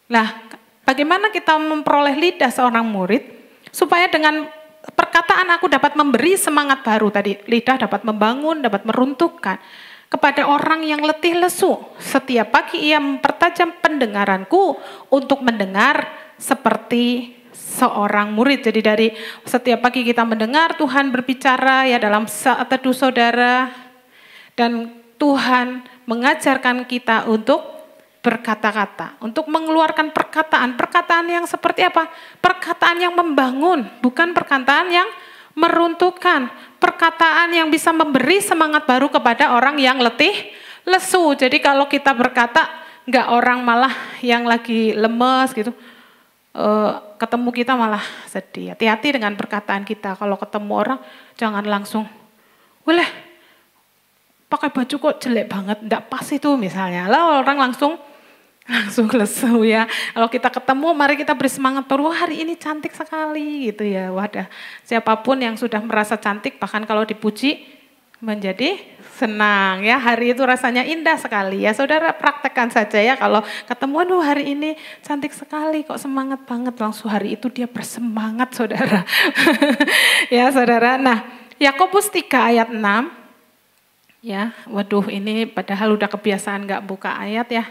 Nah, bagaimana kita memperoleh lidah seorang murid? Supaya dengan perkataan aku dapat memberi semangat baru tadi. Lidah dapat membangun, dapat meruntuhkan. Kepada orang yang letih lesu, setiap pagi ia mempertajam pendengaranku untuk mendengar seperti seorang murid. Jadi dari setiap pagi kita mendengar Tuhan berbicara ya dalam saat teduh saudara. Dan Tuhan mengajarkan kita untuk berkata-kata, untuk mengeluarkan perkataan yang seperti apa? Perkataan yang membangun, bukan perkataan yang meruntuhkan, perkataan yang bisa memberi semangat baru kepada orang yang letih, lesu. Jadi kalau kita berkata, enggak orang malah yang lagi lemes gitu, ketemu kita malah sedih. Hati-hati dengan perkataan kita, kalau ketemu orang jangan langsung, boleh pakai baju kok jelek banget, enggak pas itu misalnya. Lah orang langsung lesu ya. Kalau kita ketemu, mari kita beri semangat baru. Hari ini cantik sekali gitu ya. Wadah, siapapun yang sudah merasa cantik, bahkan kalau dipuji menjadi senang ya. Hari itu rasanya indah sekali ya. Saudara praktekkan saja ya. Kalau ketemu, aduh hari ini cantik sekali, kok semangat banget. Langsung hari itu dia bersemangat saudara. Ya saudara. Nah, Yakobus 3 ayat 6. Ya, waduh ini padahal udah kebiasaan gak buka ayat ya.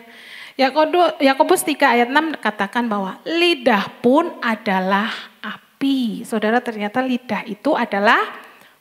Yakobus 3 ayat 6 katakan bahwa lidah pun adalah api. Saudara ternyata lidah itu adalah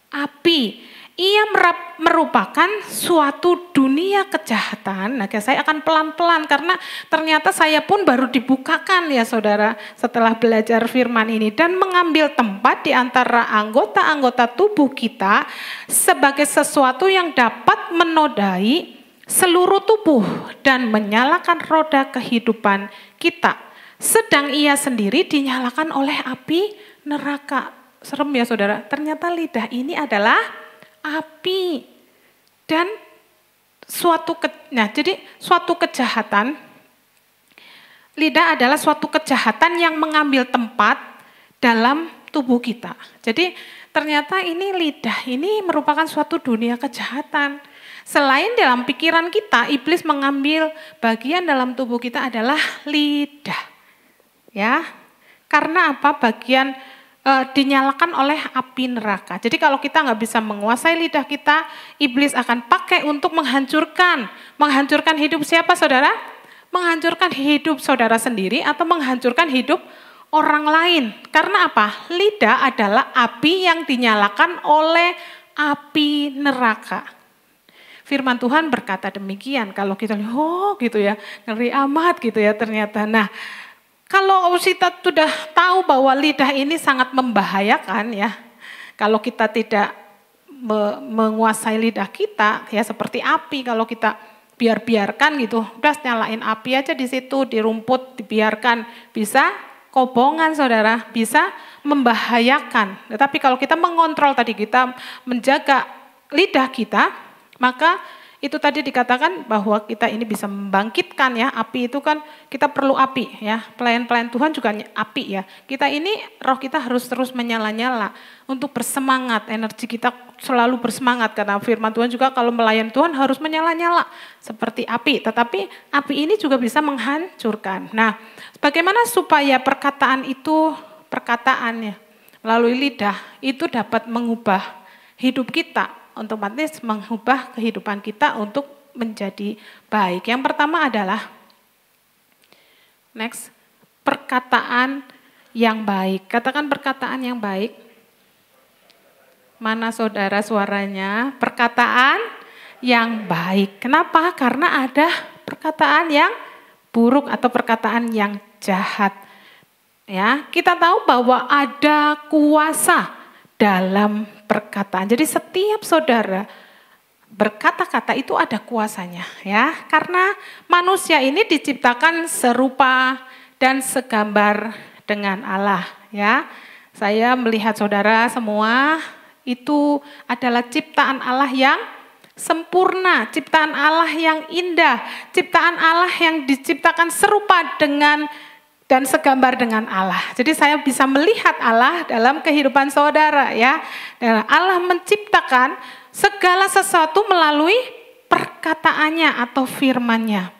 api. ia merupakan suatu dunia kejahatan. Nah, saya akan pelan-pelan karena ternyata saya pun baru dibukakan ya saudara setelah belajar firman ini, dan mengambil tempat di antara anggota-anggota tubuh kita sebagai sesuatu yang dapat menodai seluruh tubuh dan menyalakan roda kehidupan kita. Sedang ia sendiri dinyalakan oleh api neraka. Serem ya saudara, ternyata lidah ini adalah api. Dan jadi suatu kejahatan, lidah adalah suatu kejahatan yang mengambil tempat dalam tubuh kita. Jadi ternyata ini lidah ini merupakan suatu dunia kejahatan. Selain dalam pikiran kita, iblis mengambil bagian dalam tubuh kita adalah lidah. Ya, karena apa? Bagian dinyalakan oleh api neraka. Jadi kalau kita nggak bisa menguasai lidah kita, iblis akan pakai untuk menghancurkan hidup siapa saudara? Menghancurkan hidup saudara sendiri atau menghancurkan hidup orang lain. Karena apa? Lidah adalah api yang dinyalakan oleh api neraka. Firman Tuhan berkata demikian. Kalau kita lihat, oh gitu ya, ngeri amat gitu ya ternyata. Nah, kalau kita sudah tahu bahwa lidah ini sangat membahayakan ya, kalau kita tidak menguasai lidah kita ya seperti api, kalau kita biarkan gitu, udah nyalain api aja di situ, di rumput dibiarkan, bisa kobongan saudara, bisa membahayakan. Tetapi kalau kita mengontrol tadi, kita menjaga lidah kita, maka itu tadi dikatakan bahwa kita ini bisa membangkitkan ya, api itu kan kita perlu api ya, pelayan-pelayan Tuhan juga api ya. Kita ini roh kita harus terus menyala-nyala untuk bersemangat, energi kita selalu bersemangat karena firman Tuhan juga kalau melayani Tuhan harus menyala-nyala seperti api, tetapi api ini juga bisa menghancurkan. Nah, bagaimana supaya perkataannya melalui lidah itu dapat mengubah hidup kita, otomatis mengubah kehidupan kita untuk menjadi baik. Yang pertama adalah perkataan yang baik. Katakan perkataan yang baik. Mana saudara suaranya? Perkataan yang baik. Kenapa? Karena ada perkataan yang buruk atau perkataan yang jahat. Ya, kita tahu bahwa ada kuasa dalam perkataan. Jadi setiap saudara berkata-kata itu ada kuasanya ya. Karena manusia ini diciptakan serupa dan segambar dengan Allah ya. Saya melihat saudara semua itu adalah ciptaan Allah yang sempurna, ciptaan Allah yang indah, ciptaan Allah yang diciptakan serupa dengan dan segambar dengan Allah. Jadi saya bisa melihat Allah dalam kehidupan saudara ya. Dan Allah menciptakan segala sesuatu melalui perkataannya atau firman-Nya.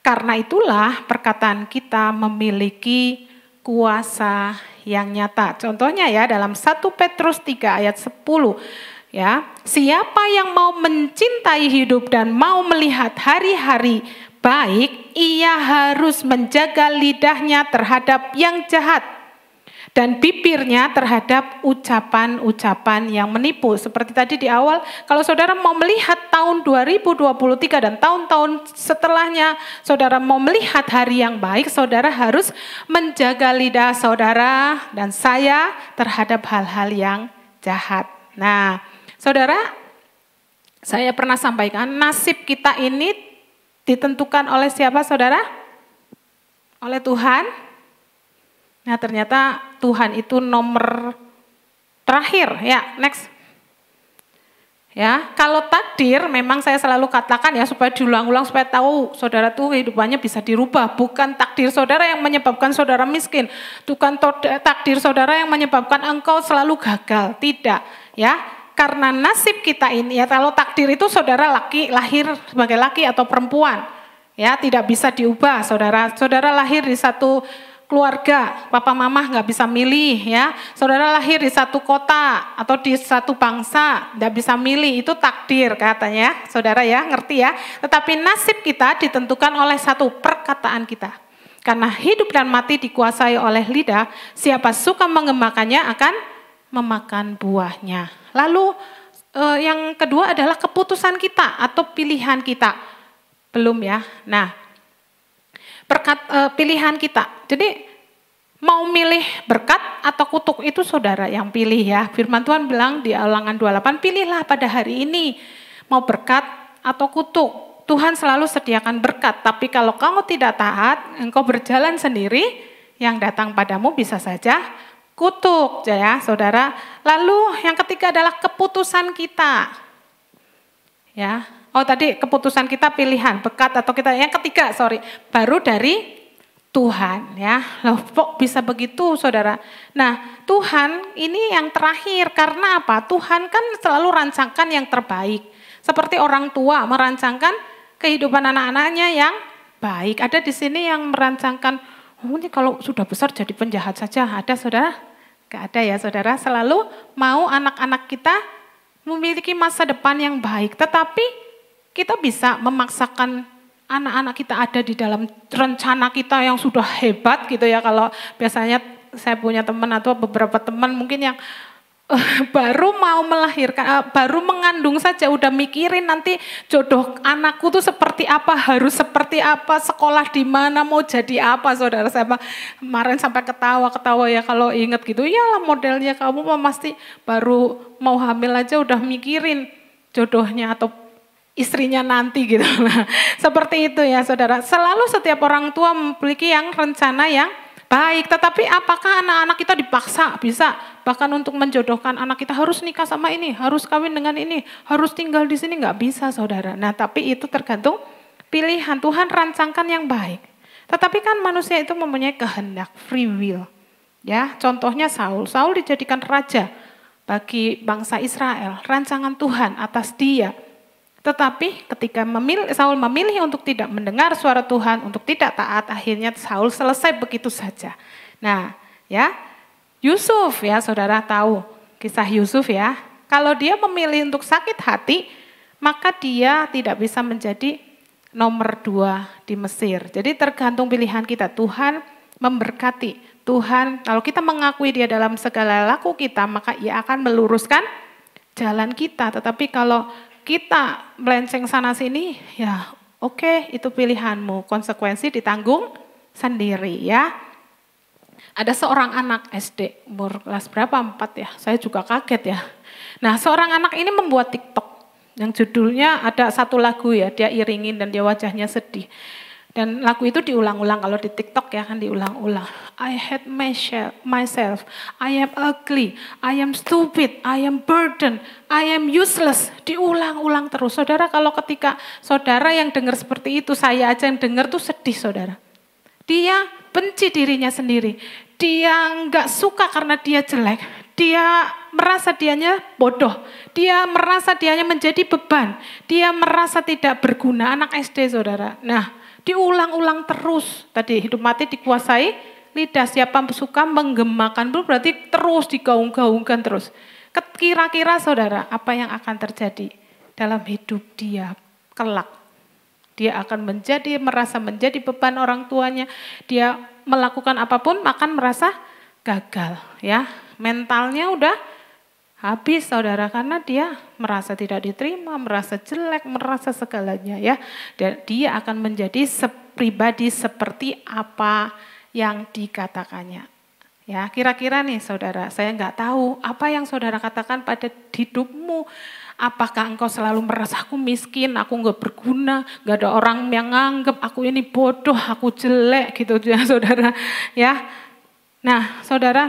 Karena itulah perkataan kita memiliki kuasa yang nyata. Contohnya ya dalam 1 Petrus 3 ayat 10 ya. Siapa yang mau mencintai hidup dan mau melihat hari-hari baik, ia harus menjaga lidahnya terhadap yang jahat dan bibirnya terhadap ucapan-ucapan yang menipu. Seperti tadi di awal, kalau saudara mau melihat tahun 2023 dan tahun-tahun setelahnya, saudara mau melihat hari yang baik, saudara harus menjaga lidah saudara dan saya terhadap hal-hal yang jahat. Nah, saudara, saya pernah sampaikan nasib kita ini ditentukan oleh siapa saudara? Oleh Tuhan. Nah ternyata Tuhan itu nomor terakhir ya. Next. Ya, kalau takdir memang saya selalu katakan ya supaya diulang-ulang supaya tahu saudara tuh kehidupannya bisa dirubah. Bukan takdir saudara yang menyebabkan saudara miskin. Bukan takdir saudara yang menyebabkan engkau selalu gagal. Tidak ya. Karena nasib kita ini ya, kalau takdir itu saudara lahir sebagai laki atau perempuan ya, tidak bisa diubah saudara. Saudara lahir di satu keluarga, papa mama nggak bisa milih ya. Saudara lahir di satu kota atau di satu bangsa, nggak bisa milih, itu takdir katanya saudara ya, ngerti ya. Tetapi nasib kita ditentukan oleh satu perkataan kita. Karena hidup dan mati dikuasai oleh lidah, siapa suka mengemakannya akan memakan buahnya. Lalu yang kedua adalah keputusan kita atau pilihan kita. Belum ya. Nah, pilihan kita. Jadi mau milih berkat atau kutuk itu saudara yang pilih ya. Firman Tuhan bilang di Ulangan 28, pilihlah pada hari ini mau berkat atau kutuk. Tuhan selalu sediakan berkat, tapi kalau kamu tidak taat, engkau berjalan sendiri, yang datang padamu bisa saja kutuk ya saudara. Lalu yang ketiga adalah keputusan kita. Ya. Oh tadi keputusan kita pilihan, berkat atau kita, yang ketiga baru dari Tuhan ya. Loh, kok bisa begitu saudara? Nah Tuhan ini yang terakhir, karena apa? Tuhan kan selalu rancangkan yang terbaik. Seperti orang tua merancangkan kehidupan anak-anaknya yang baik. Ada di sini yang merancangkan, oh ini kalau sudah besar jadi penjahat saja. Ada saudara? Gak ada ya saudara. Selalu mau anak-anak kita memiliki masa depan yang baik. Tetapi kita bisa memaksakan anak-anak kita ada di dalam rencana kita yang sudah hebat gitu ya. Kalau biasanya saya punya teman atau beberapa teman mungkin yang baru mau melahirkan, baru mengandung saja udah mikirin nanti jodoh anakku tuh seperti apa, harus seperti apa, sekolah di mana, mau jadi apa saudara. Saya kemarin sampai ketawa-ketawa ya kalau inget gitu, iyalah modelnya kamu pasti baru mau hamil aja udah mikirin jodohnya atau istrinya nanti gitu. Nah, seperti itu ya saudara. Selalu setiap orang tua memiliki yang rencana yang baik, tetapi apakah anak-anak kita dipaksa bisa bahkan untuk menjodohkan anak kita harus nikah sama ini, harus kawin dengan ini, harus tinggal di sini, nggak bisa saudara. Nah tapi itu tergantung pilihan, Tuhan rancangkan yang baik. Tetapi kan manusia itu mempunyai kehendak, free will. Ya, contohnya Saul dijadikan raja bagi bangsa Israel, rancangan Tuhan atas dia. Tetapi ketika Saul memilih untuk tidak mendengar suara Tuhan, untuk tidak taat, akhirnya Saul selesai begitu saja. Nah ya, Yusuf ya saudara tahu kisah Yusuf ya. Kalau dia memilih untuk sakit hati, maka dia tidak bisa menjadi nomor 2 di Mesir. Jadi tergantung pilihan kita, Tuhan memberkati. Tuhan kalau kita mengakui dia dalam segala laku kita, maka ia akan meluruskan jalan kita. Tetapi kalau kita melenceng sana sini, ya oke, itu pilihanmu, konsekuensi ditanggung sendiri ya. Ada seorang anak SD, umur kelas berapa? 4 ya, saya juga kaget ya. Nah seorang anak ini membuat TikTok, yang judulnya ada satu lagu ya, dia iringin dan dia wajahnya sedih. Dan lagu itu diulang-ulang, kalau di TikTok ya kan diulang-ulang. I hate myself, I am ugly, I am stupid, I am burden, I am useless. Diulang-ulang terus. Saudara kalau ketika saudara yang dengar seperti itu, saya aja yang dengar tuh sedih saudara. Dia benci dirinya sendiri. Dia nggak suka karena dia jelek. Dia merasa dianya bodoh. Dia merasa dianya menjadi beban. Dia merasa tidak berguna. Anak SD saudara. Nah diulang-ulang terus. Tadi hidup mati dikuasai lidah. Siapa suka menggemakan berarti terus digaung-gaungkan terus. Kira-kira saudara apa yang akan terjadi dalam hidup dia kelak? Dia akan merasa menjadi beban orang tuanya. Dia melakukan apapun akan merasa gagal ya. Mentalnya udah habis saudara, karena dia merasa tidak diterima, merasa jelek, merasa segalanya ya. Dan dia akan menjadi pribadi seperti apa yang dikatakannya. Ya, kira-kira nih saudara, saya nggak tahu apa yang saudara katakan pada hidupmu. Apakah engkau selalu merasa aku miskin, aku nggak berguna, nggak ada orang yang nganggep aku ini bodoh, aku jelek gitu ya saudara. Ya, nah saudara,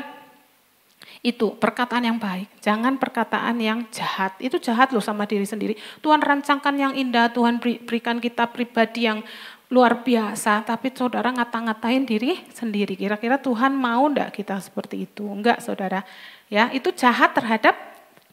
itu perkataan yang baik, jangan perkataan yang jahat. Itu jahat loh sama diri sendiri. Tuhan rancangkan yang indah, Tuhan berikan kita pribadi yang luar biasa, tapi saudara ngata-ngatain diri sendiri. Kira-kira Tuhan mau enggak kita seperti itu? Enggak saudara. Ya, itu jahat terhadap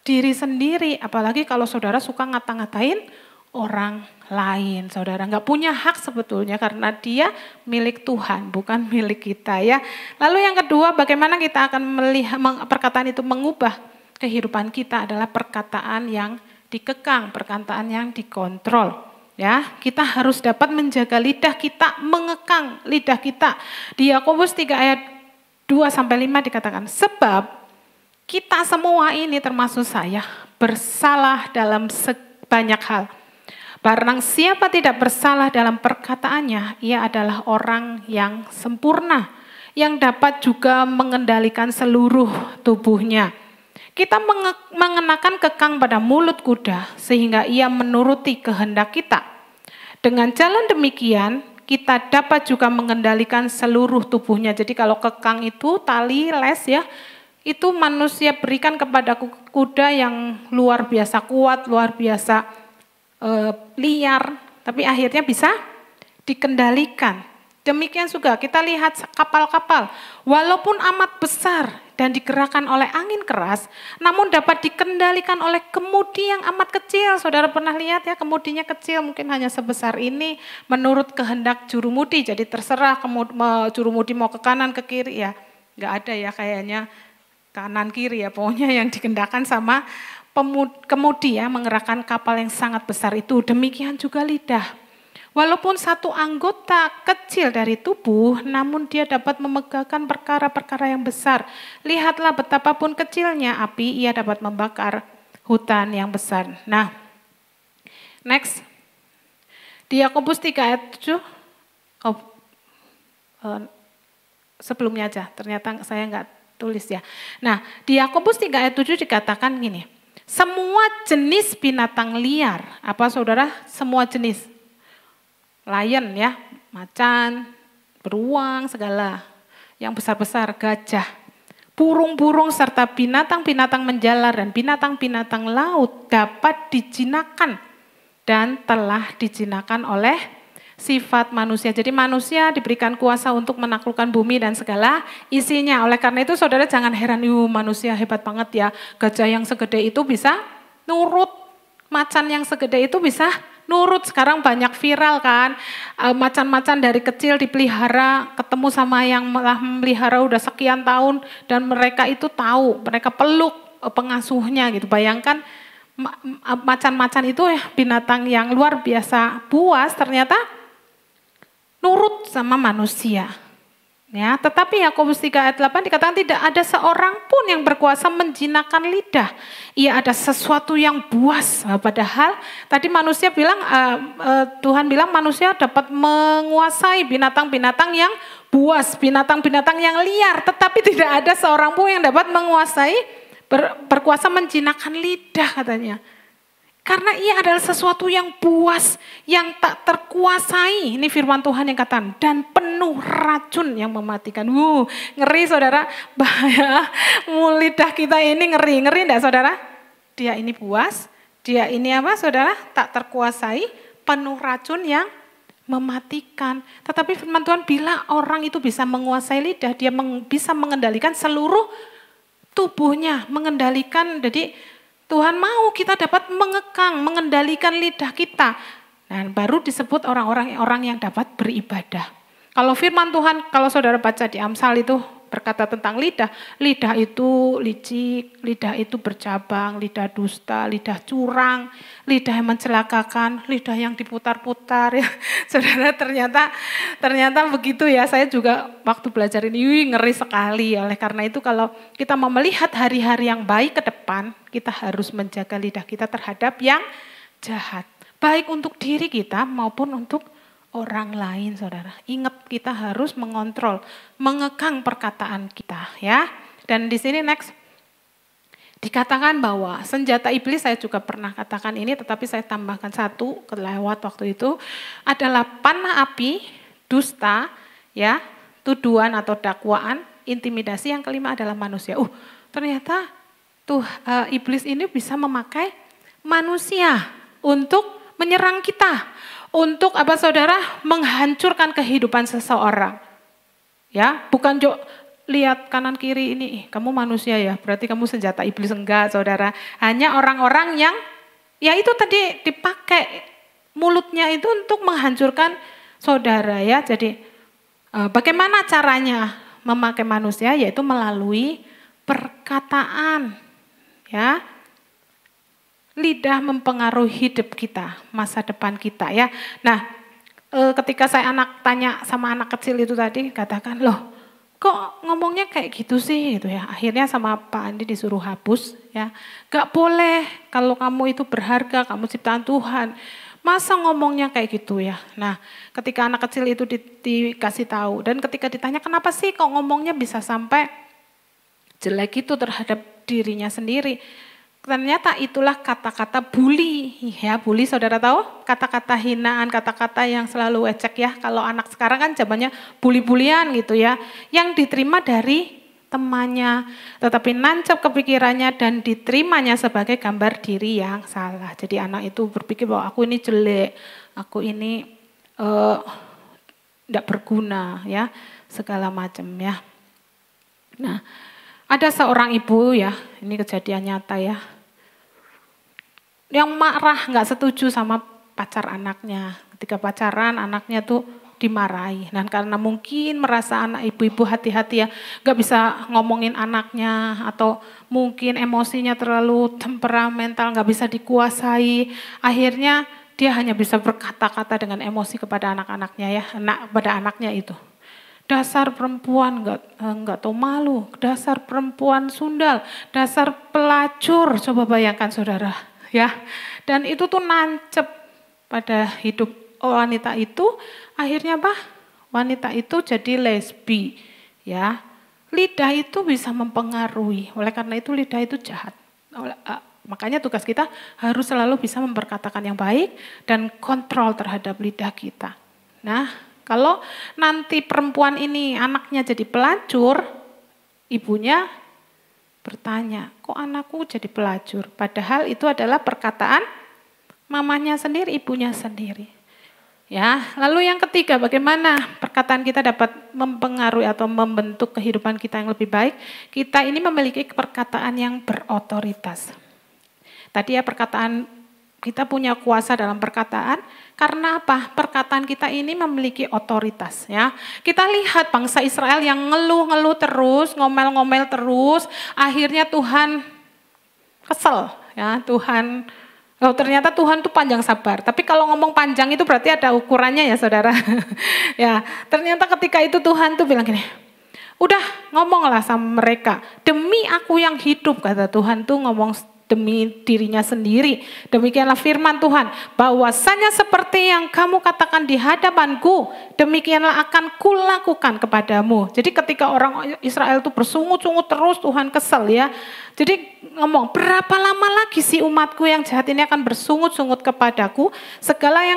diri sendiri. Apalagi kalau saudara suka ngata-ngatain orang lain. Saudara nggak punya hak sebetulnya karena dia milik Tuhan, bukan milik kita ya. Lalu yang kedua, bagaimana kita akan melihat perkataan itu mengubah kehidupan kita adalah perkataan yang dikekang, perkataan yang dikontrol. Ya, kita harus dapat menjaga lidah kita, mengekang lidah kita. Di Yakobus 3 ayat 2-5 dikatakan, sebab Kita semua ini termasuk saya bersalah dalam banyak hal. Barang siapa tidak bersalah dalam perkataannya, ia adalah orang yang sempurna, yang dapat juga mengendalikan seluruh tubuhnya. Kita mengenakan kekang pada mulut kuda sehingga ia menuruti kehendak kita. Dengan jalan demikian, kita dapat juga mengendalikan seluruh tubuhnya. Jadi kalau kekang itu tali les ya, itu manusia berikan kepada kuda yang luar biasa kuat, luar biasa liar, tapi akhirnya bisa dikendalikan. Demikian juga kita lihat kapal-kapal, walaupun amat besar dan digerakkan oleh angin keras, namun dapat dikendalikan oleh kemudi yang amat kecil. Saudara pernah lihat ya, kemudinya kecil, mungkin hanya sebesar ini menurut kehendak jurumudi. Jadi terserah jurumudi mau ke kanan, ke kiri ya. Enggak ada ya kayaknya kanan kiri ya, pokoknya yang dikendalikan sama kemudi ya, mengerahkan kapal yang sangat besar itu. Demikian juga lidah. Walaupun satu anggota kecil dari tubuh, namun dia dapat memegahkan perkara-perkara yang besar. Lihatlah betapapun kecilnya api, ia dapat membakar hutan yang besar. Nah, next. Di Yakobus 3 ayat 7, sebelumnya aja, ternyata saya enggak tulis ya. Nah, di Yakobus 3 ayat 7 dikatakan gini, semua jenis binatang liar, apa saudara? Semua jenis. Lion ya, macan, beruang, segala yang besar-besar, gajah, burung-burung serta binatang-binatang menjalar dan binatang-binatang laut dapat dijinakan dan telah dijinakan oleh sifat manusia. Jadi manusia diberikan kuasa untuk menaklukkan bumi dan segala isinya. Oleh karena itu saudara jangan heran, manusia hebat banget ya, gajah yang segede itu bisa nurut, macan yang segede itu bisa nurut. Sekarang banyak viral kan, macan-macan dari kecil dipelihara, ketemu sama yang melihara udah sekian tahun dan mereka itu tahu, mereka peluk pengasuhnya gitu. Bayangkan macan-macan itu ya binatang yang luar biasa buas, ternyata nurut sama manusia. Ya, tetapi Yakobus 3 ayat 8 dikatakan tidak ada seorang pun yang berkuasa menjinakkan lidah. Ia ada sesuatu yang buas. Padahal tadi manusia bilang, Tuhan bilang manusia dapat menguasai binatang-binatang yang buas, binatang-binatang yang liar. Tetapi tidak ada seorang pun yang dapat menguasai, berkuasa menjinakkan lidah katanya. Karena ia adalah sesuatu yang buas, yang tak terkuasai. Ini firman Tuhan yang katakan, dan penuh racun yang mematikan. Ngeri saudara, bahaya. Lidah kita ini ngeri enggak saudara? Dia ini buas, dia ini apa saudara? Tak terkuasai, penuh racun yang mematikan. Tetapi firman Tuhan bila orang itu bisa menguasai lidah, dia bisa mengendalikan seluruh tubuhnya, mengendalikan. Jadi Tuhan mau kita dapat mengekang, mengendalikan lidah kita. Nah, baru disebut orang-orang yang dapat beribadah. Kalau firman Tuhan, kalau saudara baca di Amsal itu berkata tentang lidah, lidah itu licik, lidah itu bercabang, lidah dusta, lidah curang, lidah yang mencelakakan, lidah yang diputar-putar ya. Saudara ternyata begitu ya, saya juga waktu belajar ini ngeri sekali. Oleh karena itu kalau kita mau melihat hari-hari yang baik ke depan, kita harus menjaga lidah kita terhadap yang jahat. Baik untuk diri kita maupun untuk orang lain, saudara. Ingat kita harus mengontrol, mengekang perkataan kita ya. Dan di sini next dikatakan bahwa senjata iblis, saya juga pernah katakan ini, tetapi saya tambahkan satu kelewat waktu itu, adalah panah api, dusta, ya, tuduhan atau dakwaan, intimidasi. Yang kelima adalah manusia. Ternyata iblis ini bisa memakai manusia untuk menyerang kita, untuk apa saudara, menghancurkan kehidupan seseorang. Ya, bukan lihat kanan kiri ini, kamu manusia ya, berarti kamu senjata iblis. Enggak saudara, hanya orang-orang yang ya itu tadi dipakai mulutnya itu untuk menghancurkan saudara ya. Jadi bagaimana caranya memakai manusia, yaitu melalui perkataan. Ya, lidah mempengaruhi hidup kita, masa depan kita ya. Nah, ketika saya tanya sama anak kecil itu tadi, katakan loh, kok ngomongnya kayak gitu sih gitu ya. Akhirnya sama Pak Andi disuruh hapus ya. Gak boleh, kalau kamu itu berharga, kamu ciptaan Tuhan. Masa ngomongnya kayak gitu ya. Nah, ketika anak kecil itu dikasih tahu dan ketika ditanya kenapa sih kok ngomongnya bisa sampai jelek itu terhadap dirinya sendiri. Ternyata itulah kata-kata bully, ya bully saudara tahu? Kata-kata hinaan, kata-kata yang selalu ecek ya. Kalau anak sekarang kan zamannya bully-bulian gitu ya. Yang diterima dari temannya, tetapi nancap kepikirannya dan diterimanya sebagai gambar diri yang salah. Jadi anak itu berpikir bahwa aku ini jelek, aku ini tidak berguna ya, segala macam ya. Nah, ada seorang ibu ya, ini kejadian nyata ya, yang marah nggak setuju sama pacar anaknya. Ketika pacaran anaknya tuh dimarahi. Dan karena mungkin merasa anak ibu-ibu hati-hati ya, nggak bisa ngomongin anaknya atau mungkin emosinya terlalu temperamental, nggak bisa dikuasai. Akhirnya dia hanya bisa berkata-kata dengan emosi kepada anak-anaknya ya, pada anaknya itu. Dasar perempuan nggak tahu malu, dasar perempuan sundal, dasar pelacur. Coba bayangkan saudara. Ya, dan itu tuh nancep pada hidup wanita itu. Akhirnya apa? Wanita itu jadi lesbi, ya. Lidah itu bisa mempengaruhi. Oleh karena itu lidah itu jahat. Makanya tugas kita harus selalu bisa memperkatakan yang baik dan kontrol terhadap lidah kita. Nah, kalau nanti perempuan ini anaknya jadi pelacur, ibunya bertanya, kok anakku jadi pelacur? Padahal itu adalah perkataan mamanya sendiri, ibunya sendiri. Ya, lalu yang ketiga, bagaimana perkataan kita dapat mempengaruhi atau membentuk kehidupan kita yang lebih baik? Kita ini memiliki perkataan yang berotoritas. Tadi ya perkataan, kita punya kuasa dalam perkataan, karena apa? Perkataan kita ini memiliki otoritas ya. Kita lihat bangsa Israel yang ngeluh-ngeluh terus, ngomel-ngomel terus, akhirnya Tuhan kesel ya, ternyata Tuhan tuh panjang sabar. Tapi kalau ngomong panjang itu berarti ada ukurannya ya saudara. Ya, ternyata ketika itu Tuhan tuh bilang gini, udah ngomonglah sama mereka, demi aku yang hidup, kata Tuhan tuh ngomong demi dirinya sendiri. Demikianlah firman Tuhan, bahwasanya seperti yang kamu katakan di hadapanku, demikianlah akan kulakukan kepadamu. Jadi ketika orang Israel itu bersungut-sungut terus, Tuhan kesel ya. Jadi ngomong, berapa lama lagi si umatku yang jahat ini akan bersungut-sungut kepadaku? Segala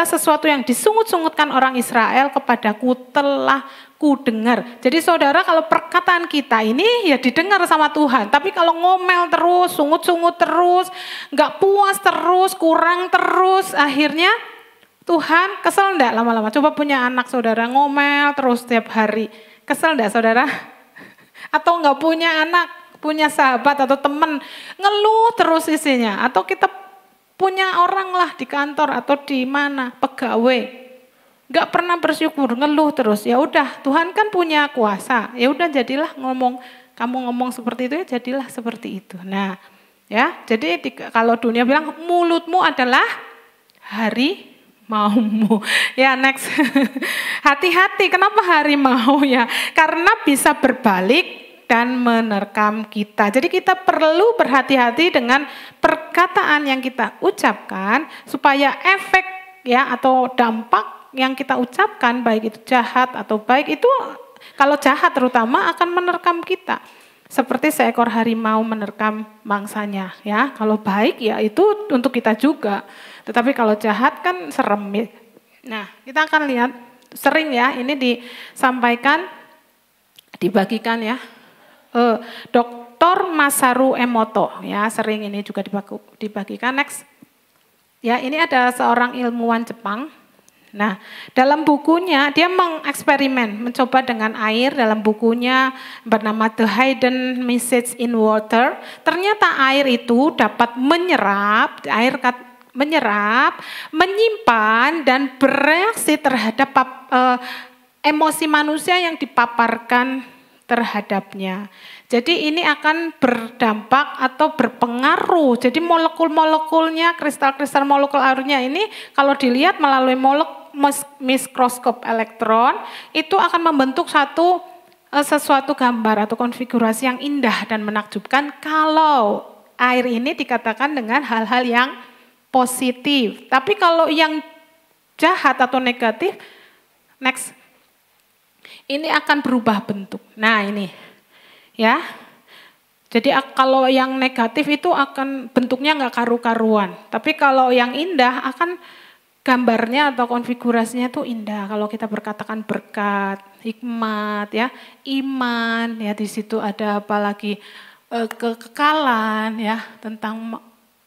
sesuatu yang disungut-sungutkan orang Israel kepadaku telah ku dengar. Jadi saudara, kalau perkataan kita ini ya didengar sama Tuhan. Tapi kalau ngomel terus, sungut-sungut terus, nggak puas terus, kurang terus, akhirnya Tuhan kesel enggak lama-lama? Coba punya anak saudara ngomel terus setiap hari. Kesel enggak saudara? Atau nggak punya anak, punya sahabat atau teman, ngeluh terus isinya. Atau kita punya orang lah di kantor atau di mana, pegawai, nggak pernah bersyukur, ngeluh terus. Ya udah, Tuhan kan punya kuasa. Ya udah jadilah kamu ngomong seperti itu ya jadilah seperti itu. Nah, ya, jadi kalau dunia bilang mulutmu adalah harimaumu. Ya, next. Hati-hati, kenapa harimau ya? Karena bisa berbalik dan menerkam kita. Jadi kita perlu berhati-hati dengan perkataan yang kita ucapkan supaya efek ya atau dampak yang kita ucapkan baik itu jahat atau baik itu, kalau jahat terutama akan menerkam kita. Seperti seekor harimau menerkam mangsanya ya. Kalau baik ya itu untuk kita juga. Tetapi kalau jahat kan serem. Nah, kita akan lihat sering ya ini dibagikan ya. Dr. Masaru Emoto ya, sering ini juga dibagikan. Next. Ya, ini ada seorang ilmuwan Jepang. Nah, dalam bukunya dia mengeksperimen, mencoba dengan air. Dalam bukunya bernama The Hidden Message in Water. Ternyata air itu dapat menyerap, menyimpan dan bereaksi terhadap emosi manusia yang dipaparkan terhadapnya. Jadi ini akan berdampak atau berpengaruh. Jadi molekul-molekulnya, kristal-kristal molekul airnya ini kalau dilihat melalui mikroskop elektron itu akan membentuk satu sesuatu gambar atau konfigurasi yang indah dan menakjubkan kalau air ini dikatakan dengan hal-hal yang positif. Tapi kalau yang jahat atau negatif, next, ini akan berubah bentuk. Nah ini, ya. Jadi kalau yang negatif itu akan bentuknya nggak karu-karuan. Tapi kalau yang indah akan gambarnya atau konfigurasinya itu indah. Kalau kita berkatakan berkat, hikmat, ya, iman, ya di situ ada apalagi kekekalan, ya, tentang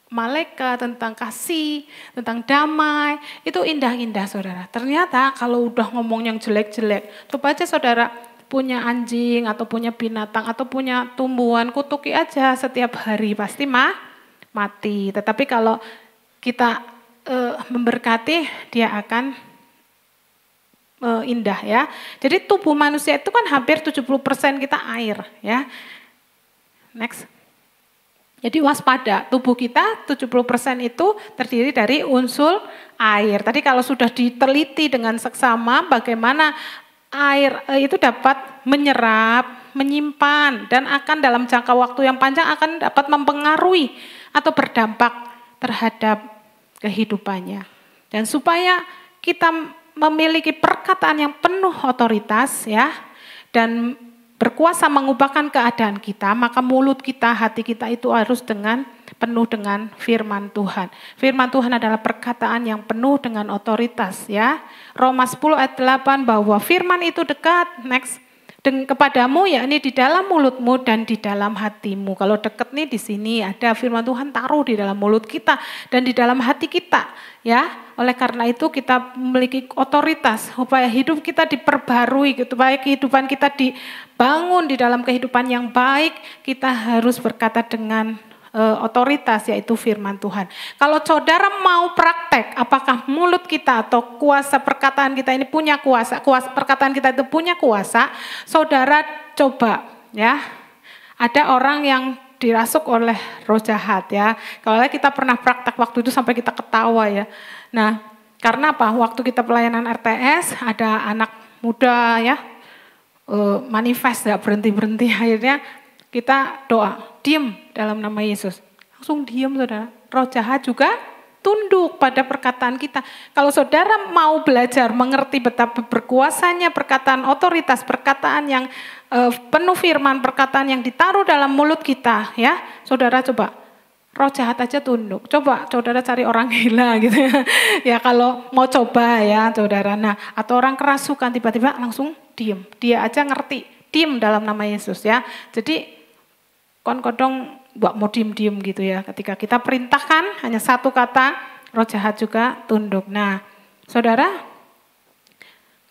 malaikat, tentang kasih, tentang damai, itu indah-indah saudara. Ternyata kalau udah ngomong yang jelek-jelek, coba aja saudara punya anjing atau punya binatang atau punya tumbuhan, kutuki aja setiap hari pasti mati. Tetapi kalau kita memberkati, dia akan indah ya. Jadi tubuh manusia itu kan hampir 70% kita air ya. Next. Jadi waspada, tubuh kita 70% itu terdiri dari unsur air. Tadi kalau sudah diteliti dengan seksama bagaimana air itu dapat menyerap, menyimpan, dan akan dalam jangka waktu yang panjang akan dapat mempengaruhi atau berdampak terhadap kehidupannya. Dan supaya kita memiliki perkataan yang penuh otoritas ya, dan berkuasa mengubahkan keadaan kita, maka mulut kita, hati kita itu harus penuh dengan firman Tuhan. Firman Tuhan adalah perkataan yang penuh dengan otoritas ya. Roma 10 ayat 8 bahwa firman itu dekat, next, kepadamu yakni di dalam mulutmu dan di dalam hatimu. Kalau dekat nih di sini ada firman Tuhan taruh di dalam mulut kita dan di dalam hati kita ya. Oleh karena itu kita memiliki otoritas supaya hidup kita diperbarui, supaya kehidupan kita dibangun di dalam kehidupan yang baik, kita harus berkata dengan otoritas yaitu firman Tuhan. Kalau saudara mau praktek apakah mulut kita atau kuasa perkataan kita ini punya kuasa perkataan kita itu punya kuasa, saudara coba ya. Ada orang yang dirasuk oleh roh jahat ya. Kalau kita pernah praktek waktu itu sampai kita ketawa ya. Nah, karena apa? Waktu kita pelayanan RTS ada anak muda ya manifest ya berhenti akhirnya kita doa, diam dalam nama Yesus. Langsung diam saudara. Roh jahat juga tunduk pada perkataan kita. Kalau saudara mau belajar mengerti betapa berkuasanya perkataan otoritas, perkataan yang penuh firman, perkataan yang ditaruh dalam mulut kita ya, saudara coba roh jahat aja tunduk. Coba saudara cari orang gila gitu ya. Ya kalau mau coba ya saudara. Nah, atau orang kerasukan tiba-tiba langsung diam. Dia aja ngerti. Diam dalam nama Yesus ya. Jadi kon-kodong mau diem-diem gitu ya. Ketika kita perintahkan hanya satu kata, roh jahat juga tunduk. Nah, saudara,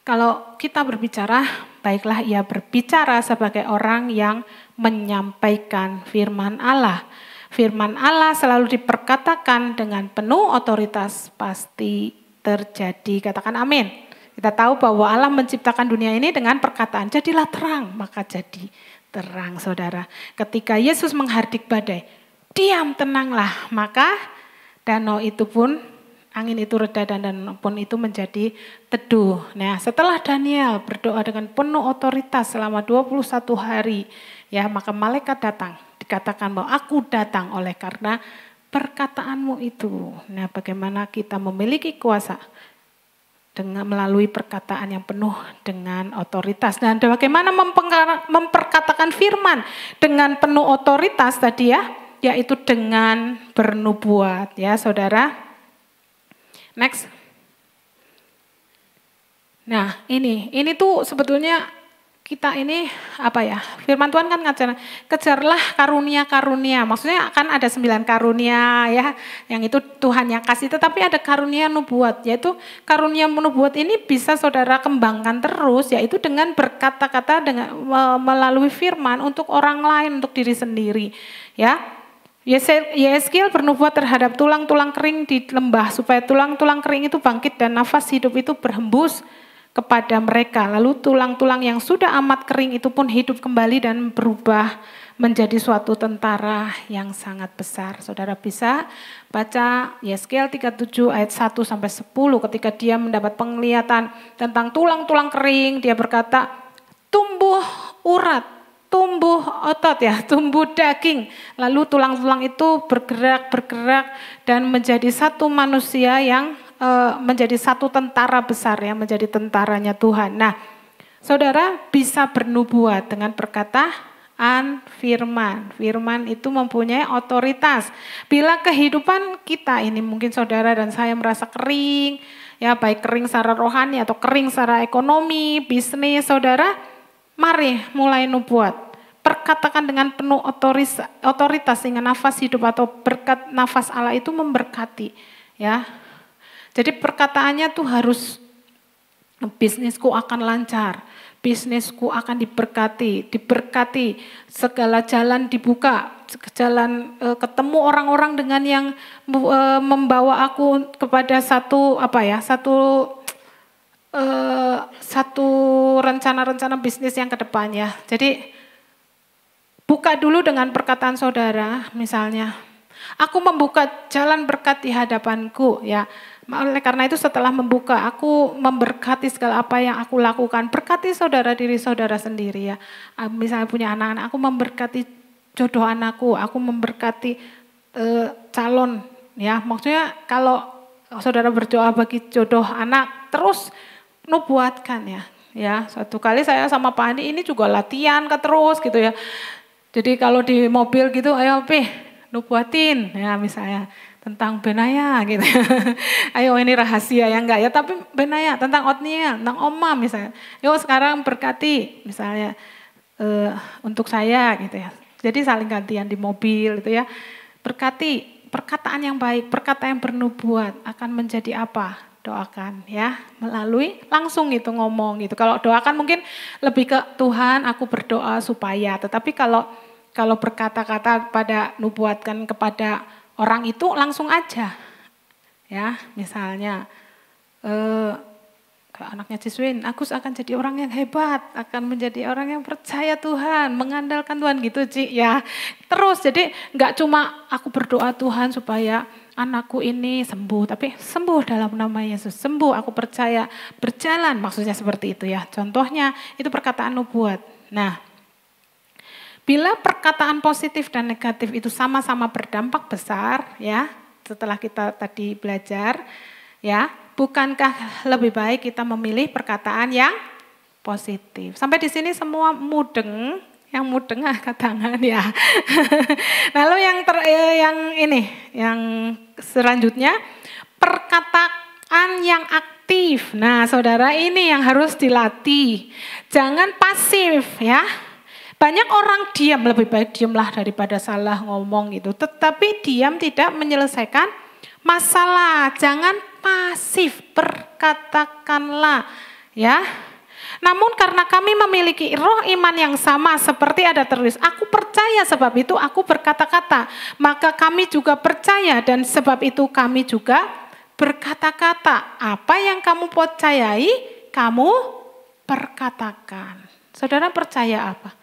kalau kita berbicara, baiklah ia berbicara sebagai orang yang menyampaikan firman Allah. Firman Allah selalu diperkatakan dengan penuh otoritas, pasti terjadi. Katakan amin. Kita tahu bahwa Allah menciptakan dunia ini dengan perkataan, jadilah terang, maka jadi terang saudara. Ketika Yesus menghardik badai, diam tenanglah, maka danau itu pun, angin itu reda dan danau pun itu menjadi teduh. Nah setelah Daniel berdoa dengan penuh otoritas selama 21 hari, ya maka malaikat datang. Dikatakan bahwa aku datang oleh karena perkataanmu itu. Nah bagaimana kita memiliki kuasa dengan melalui perkataan yang penuh dengan otoritas. Dan bagaimana memperkatakan firman dengan penuh otoritas tadi ya, yaitu dengan bernubuat ya saudara. Next. Nah ini tuh sebetulnya kita ini apa ya, firman Tuhan kan ngajar, kejarlah karunia-karunia, maksudnya kan ada 9 karunia ya, yang itu Tuhan yang kasih, tetapi ada karunia nubuat, yaitu karunia nubuat ini bisa saudara kembangkan terus, yaitu dengan berkata-kata dengan melalui firman untuk orang lain, untuk diri sendiri ya. Yeskel bernubuat terhadap tulang-tulang kering di lembah, supaya tulang-tulang kering itu bangkit dan nafas hidup itu berhembus kepada mereka. Lalu tulang-tulang yang sudah amat kering itu pun hidup kembali dan berubah menjadi suatu tentara yang sangat besar. Saudara bisa baca Yeskel 37 ayat 1-10 ketika dia mendapat penglihatan tentang tulang-tulang kering, dia berkata, tumbuh urat, tumbuh otot ya, tumbuh daging. Lalu tulang-tulang itu bergerak dan menjadi satu manusia yang menjadi satu tentara besar ya, menjadi tentaranya Tuhan. Nah, saudara bisa bernubuat dengan perkataan firman. Firman itu mempunyai otoritas. Bila kehidupan kita ini mungkin saudara dan saya merasa kering, ya baik kering secara rohani atau kering secara ekonomi, bisnis, saudara, mari mulai nubuat. Perkatakan dengan penuh otoritas sehingga nafas hidup atau berkat nafas Allah itu memberkati. Ya, jadi perkataannya tuh harus bisnisku akan lancar, bisnisku akan diberkati, segala jalan dibuka, jalan ketemu orang-orang dengan yang membawa aku kepada satu rencana-rencana bisnis yang kedepannya. Jadi buka dulu dengan perkataan saudara, misalnya, aku membuka jalan berkat di hadapanku, ya. Oleh karena itu setelah membuka, aku memberkati segala apa yang aku lakukan. Berkati saudara diri saudara sendiri ya. Misalnya punya anak-anak, aku memberkati jodoh anakku, aku memberkati calon ya. Maksudnya kalau saudara berdoa bagi jodoh anak, terus nubuatkan ya. Ya, satu kali saya sama Pak Andi ini juga latihan terus gitu ya. Jadi kalau di mobil gitu, ayo Pi, nubuatin ya misalnya. Tentang Benaya gitu. Ayo ini rahasia ya enggak ya, tapi Benaya tentang Otniel, tentang Oma misalnya. Yuk sekarang berkati misalnya untuk saya gitu ya. Jadi saling gantian di mobil gitu ya. Berkati, perkataan yang baik, perkataan yang bernubuat akan menjadi apa? Doakan ya, melalui langsung itu ngomong gitu. Kalau doakan mungkin lebih ke Tuhan aku berdoa supaya, tetapi kalau berkata-kata pada nubuatkan kepada orang itu langsung aja, ya misalnya kayak anaknya Ciswin, Agus akan jadi orang yang hebat, akan menjadi orang yang percaya Tuhan, mengandalkan Tuhan gitu Ci ya. Terus jadi nggak cuma aku berdoa Tuhan supaya anakku ini sembuh, tapi sembuh dalam nama Yesus, sembuh aku percaya, berjalan maksudnya seperti itu ya. Contohnya itu perkataan nubuat. Nah, bila perkataan positif dan negatif itu sama-sama berdampak besar ya, setelah kita tadi belajar ya, bukankah lebih baik kita memilih perkataan yang positif? Sampai di sini semua mudeng, yang mudeng angkat tangan ya. Lalu yang selanjutnya perkataan yang aktif. Nah, saudara ini yang harus dilatih. Jangan pasif ya. Banyak orang diam, lebih baik diamlah daripada salah ngomong gitu. Tetapi diam tidak menyelesaikan masalah. Jangan pasif, berkatakanlah ya. Namun karena kami memiliki roh iman yang sama seperti ada tertulis, aku percaya sebab itu aku berkata-kata. Maka kami juga percaya dan sebab itu kami juga berkata-kata. Apa yang kamu percayai, kamu perkatakan. Saudara percaya apa?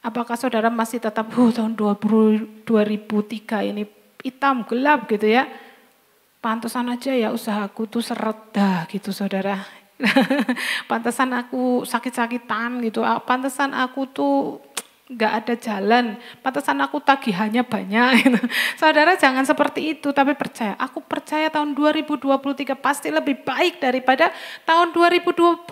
Apakah saudara masih tetap tahun 2003 ini hitam gelap gitu ya? Pantesan aja ya usahaku tuh seret dah gitu saudara. Pantesan aku sakit-sakitan gitu. Pantesan aku tuh nggak ada jalan. Pantesan aku tagihannya banyak. Gitu. Saudara jangan seperti itu, tapi percaya. Aku percaya tahun 2023 pasti lebih baik daripada tahun 2022,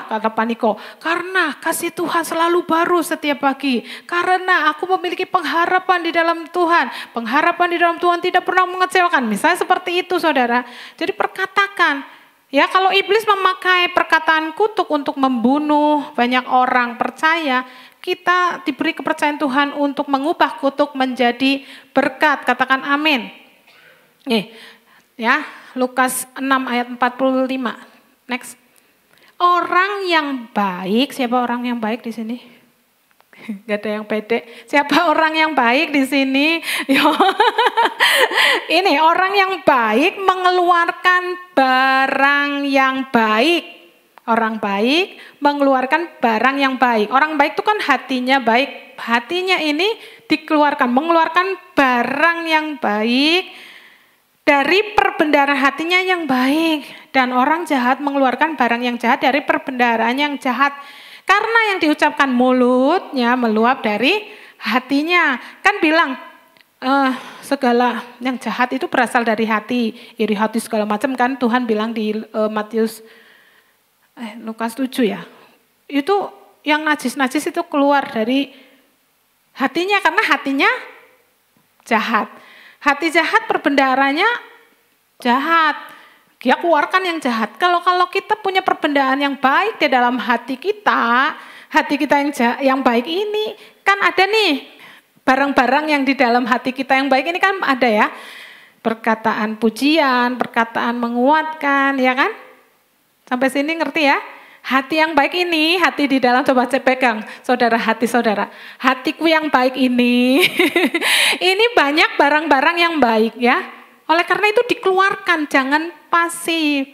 kata Paniko. Karena kasih Tuhan selalu baru setiap pagi. Karena aku memiliki pengharapan di dalam Tuhan. Pengharapan di dalam Tuhan tidak pernah mengecewakan. Misalnya seperti itu saudara. Jadi perkatakan. Ya, kalau iblis memakai perkataan kutuk untuk membunuh banyak orang, percaya kita diberi kepercayaan Tuhan untuk mengubah kutuk menjadi berkat. Katakan amin. Nih, ya, Lukas 6 ayat 45. Next. Orang yang baik, siapa orang yang baik di sini? Gak ada yang pede. Siapa orang yang baik di sini? Ini orang yang baik mengeluarkan barang yang baik. Orang baik mengeluarkan barang yang baik. Orang baik itu kan hatinya baik. Hatinya ini dikeluarkan, mengeluarkan barang yang baik dari perbendaharaan hatinya yang baik. Dan orang jahat mengeluarkan barang yang jahat dari perbendaharaan yang jahat. Karena yang diucapkan mulutnya meluap dari hatinya. Kan bilang segala yang jahat itu berasal dari hati, iri hati segala macam kan Tuhan bilang di Lukas 7 ya. Itu yang najis-najis itu keluar dari hatinya karena hatinya jahat. Hati jahat perbendaharanya jahat. Dia keluarkan yang jahat. Kalau kita punya perbendaharaan yang baik di dalam hati kita yang baik ini kan ada nih barang-barang yang di dalam hati kita yang baik ini kan ada ya. Perkataan pujian, perkataan menguatkan, ya kan? Sampai sini ngerti ya? Hati yang baik ini, hati di dalam, coba pegang, saudara, hati saudara. Hatiku yang baik ini, ini banyak barang-barang yang baik ya. Oleh karena itu dikeluarkan, jangan pasif.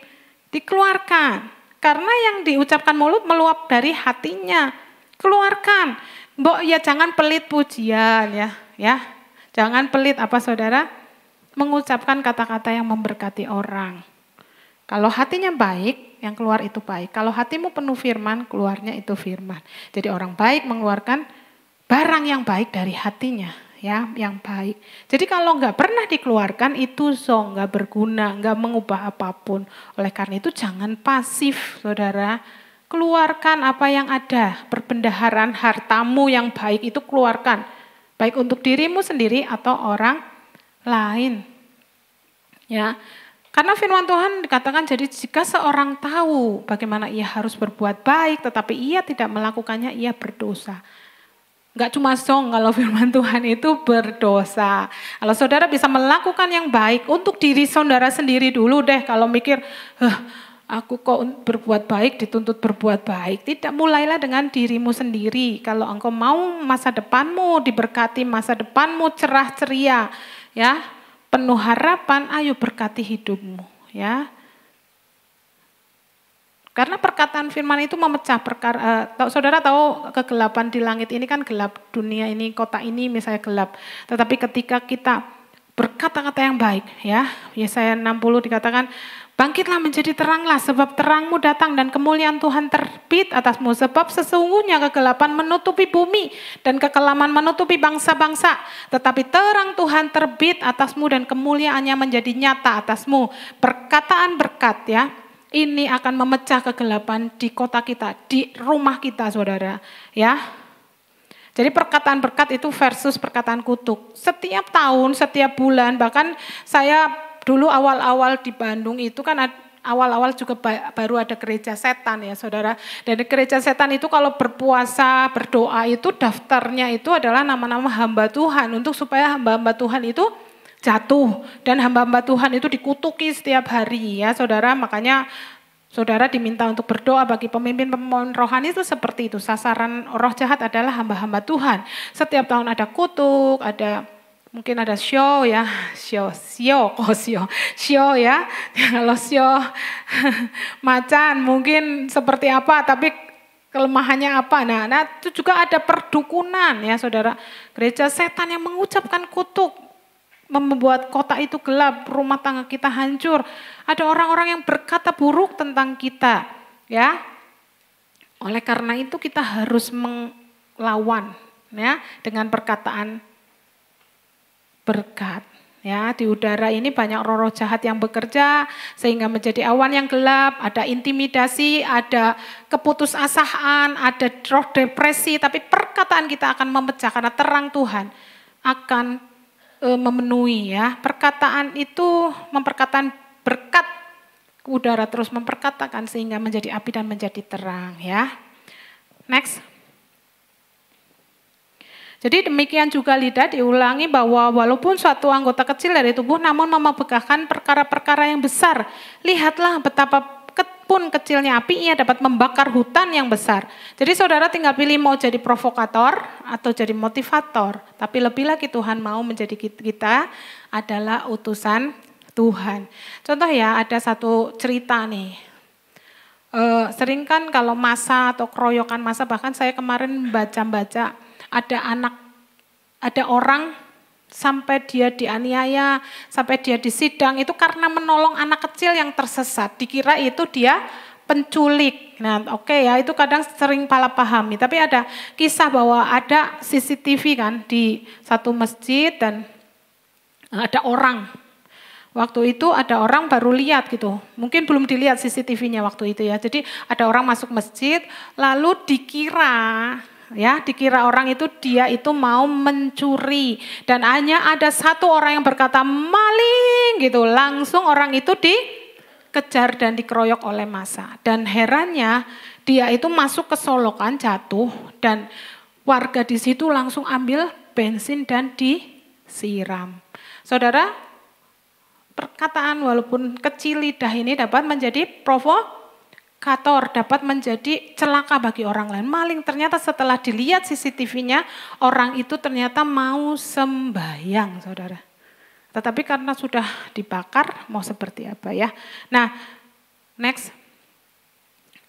Dikeluarkan. Karena yang diucapkan mulut meluap dari hatinya. Keluarkan. Mbok ya jangan pelit pujian ya. Jangan pelit apa saudara? Mengucapkan kata-kata yang memberkati orang. Kalau hatinya baik, yang keluar itu baik. Kalau hatimu penuh firman, keluarnya itu firman. Jadi orang baik mengeluarkan barang yang baik dari hatinya, ya, yang baik. Jadi kalau nggak pernah dikeluarkan itu nggak berguna, nggak mengubah apapun. Oleh karena itu jangan pasif, saudara. Keluarkan apa yang ada, perbendaharaan hartamu yang baik itu keluarkan. Baik untuk dirimu sendiri atau orang lain. Ya. Karena firman Tuhan dikatakan jadi jika seorang tahu bagaimana ia harus berbuat baik tetapi ia tidak melakukannya ia berdosa. Enggak cuma kalau firman Tuhan itu berdosa. Kalau saudara bisa melakukan yang baik untuk diri saudara sendiri dulu deh kalau mikir aku kok berbuat baik, dituntut berbuat baik. Tidak, mulailah dengan dirimu sendiri. Kalau engkau mau masa depanmu diberkati, masa depanmu cerah ceria, ya, penuh harapan, ayo berkati hidupmu, ya. Karena perkataan firman itu memecah perkara. Saudara tahu kegelapan di langit ini kan gelap, dunia ini, kota ini misalnya gelap. Tetapi ketika kita berkata-kata yang baik, ya, Yesaya 60 dikatakan, bangkitlah menjadi teranglah sebab terangmu datang dan kemuliaan Tuhan terbit atasmu. Sebab sesungguhnya kegelapan menutupi bumi dan kekelaman menutupi bangsa-bangsa. Tetapi terang Tuhan terbit atasmu dan kemuliaannya menjadi nyata atasmu. Perkataan berkat ya, ini akan memecah kegelapan di kota kita, di rumah kita saudara. Ya. Jadi perkataan berkat itu versus perkataan kutuk. Setiap tahun, setiap bulan, bahkan saya dulu awal-awal di Bandung itu kan awal-awal juga baru ada gereja setan ya saudara. Dan di gereja setan itu kalau berpuasa, berdoa itu daftarnya itu adalah nama-nama hamba Tuhan. Untuk supaya hamba-hamba Tuhan itu jatuh. Dan hamba-hamba Tuhan itu dikutuki setiap hari ya saudara. Makanya saudara diminta untuk berdoa bagi pemimpin-pemimpin rohani itu seperti itu. Sasaran roh jahat adalah hamba-hamba Tuhan. Setiap tahun ada kutuk, ada mungkin ada show ya, show ya. Kalau show macan mungkin seperti apa, tapi kelemahannya apa. Nah itu juga ada perdukunan ya saudara. Gereja setan yang mengucapkan kutuk, membuat kota itu gelap, rumah tangga kita hancur. Ada orang-orang yang berkata buruk tentang kita, ya. Oleh karena itu kita harus melawan, ya, dengan perkataan berkat. Ya, di udara ini banyak roh-roh jahat yang bekerja sehingga menjadi awan yang gelap, ada intimidasi, ada keputusasaan, ada roh depresi, tapi perkataan kita akan memecah karena terang Tuhan akan memenuhi ya. Perkataan itu memperkatakan berkat udara terus memperkatakan sehingga menjadi api dan menjadi terang ya. Next. Jadi demikian juga lidah diulangi bahwa walaupun suatu anggota kecil dari tubuh namun memegahkan perkara-perkara yang besar. Lihatlah betapa pun kecilnya api ia dapat membakar hutan yang besar. Jadi saudara tinggal pilih mau jadi provokator atau jadi motivator. Tapi lebih lagi Tuhan mau menjadi kita adalah utusan Tuhan. Contoh ya ada satu cerita nih. Sering kan kalau masa atau keroyokan masa bahkan saya kemarin baca ada orang sampai dia dianiaya, sampai dia disidang itu karena menolong anak kecil yang tersesat. Dikira itu dia penculik. Nah, oke ya, itu kadang sering salah pahami. Tapi ada kisah bahwa ada CCTV kan di satu masjid dan ada orang. Waktu itu ada orang baru lihat gitu. Mungkin belum dilihat CCTV-nya waktu itu ya. Jadi ada orang masuk masjid lalu dikira orang itu dia itu mau mencuri. Dan hanya ada satu orang yang berkata maling gitu. Langsung orang itu dikejar dan dikeroyok oleh massa. Dan herannya dia itu masuk ke solokan, jatuh. Dan warga di situ langsung ambil bensin dan disiram. Saudara, perkataan walaupun kecil lidah ini dapat menjadi provokator, dapat menjadi celaka bagi orang lain. Maling ternyata setelah dilihat CCTV-nya, orang itu ternyata mau sembahyang, saudara. Tetapi karena sudah dibakar, mau seperti apa ya. Nah, next.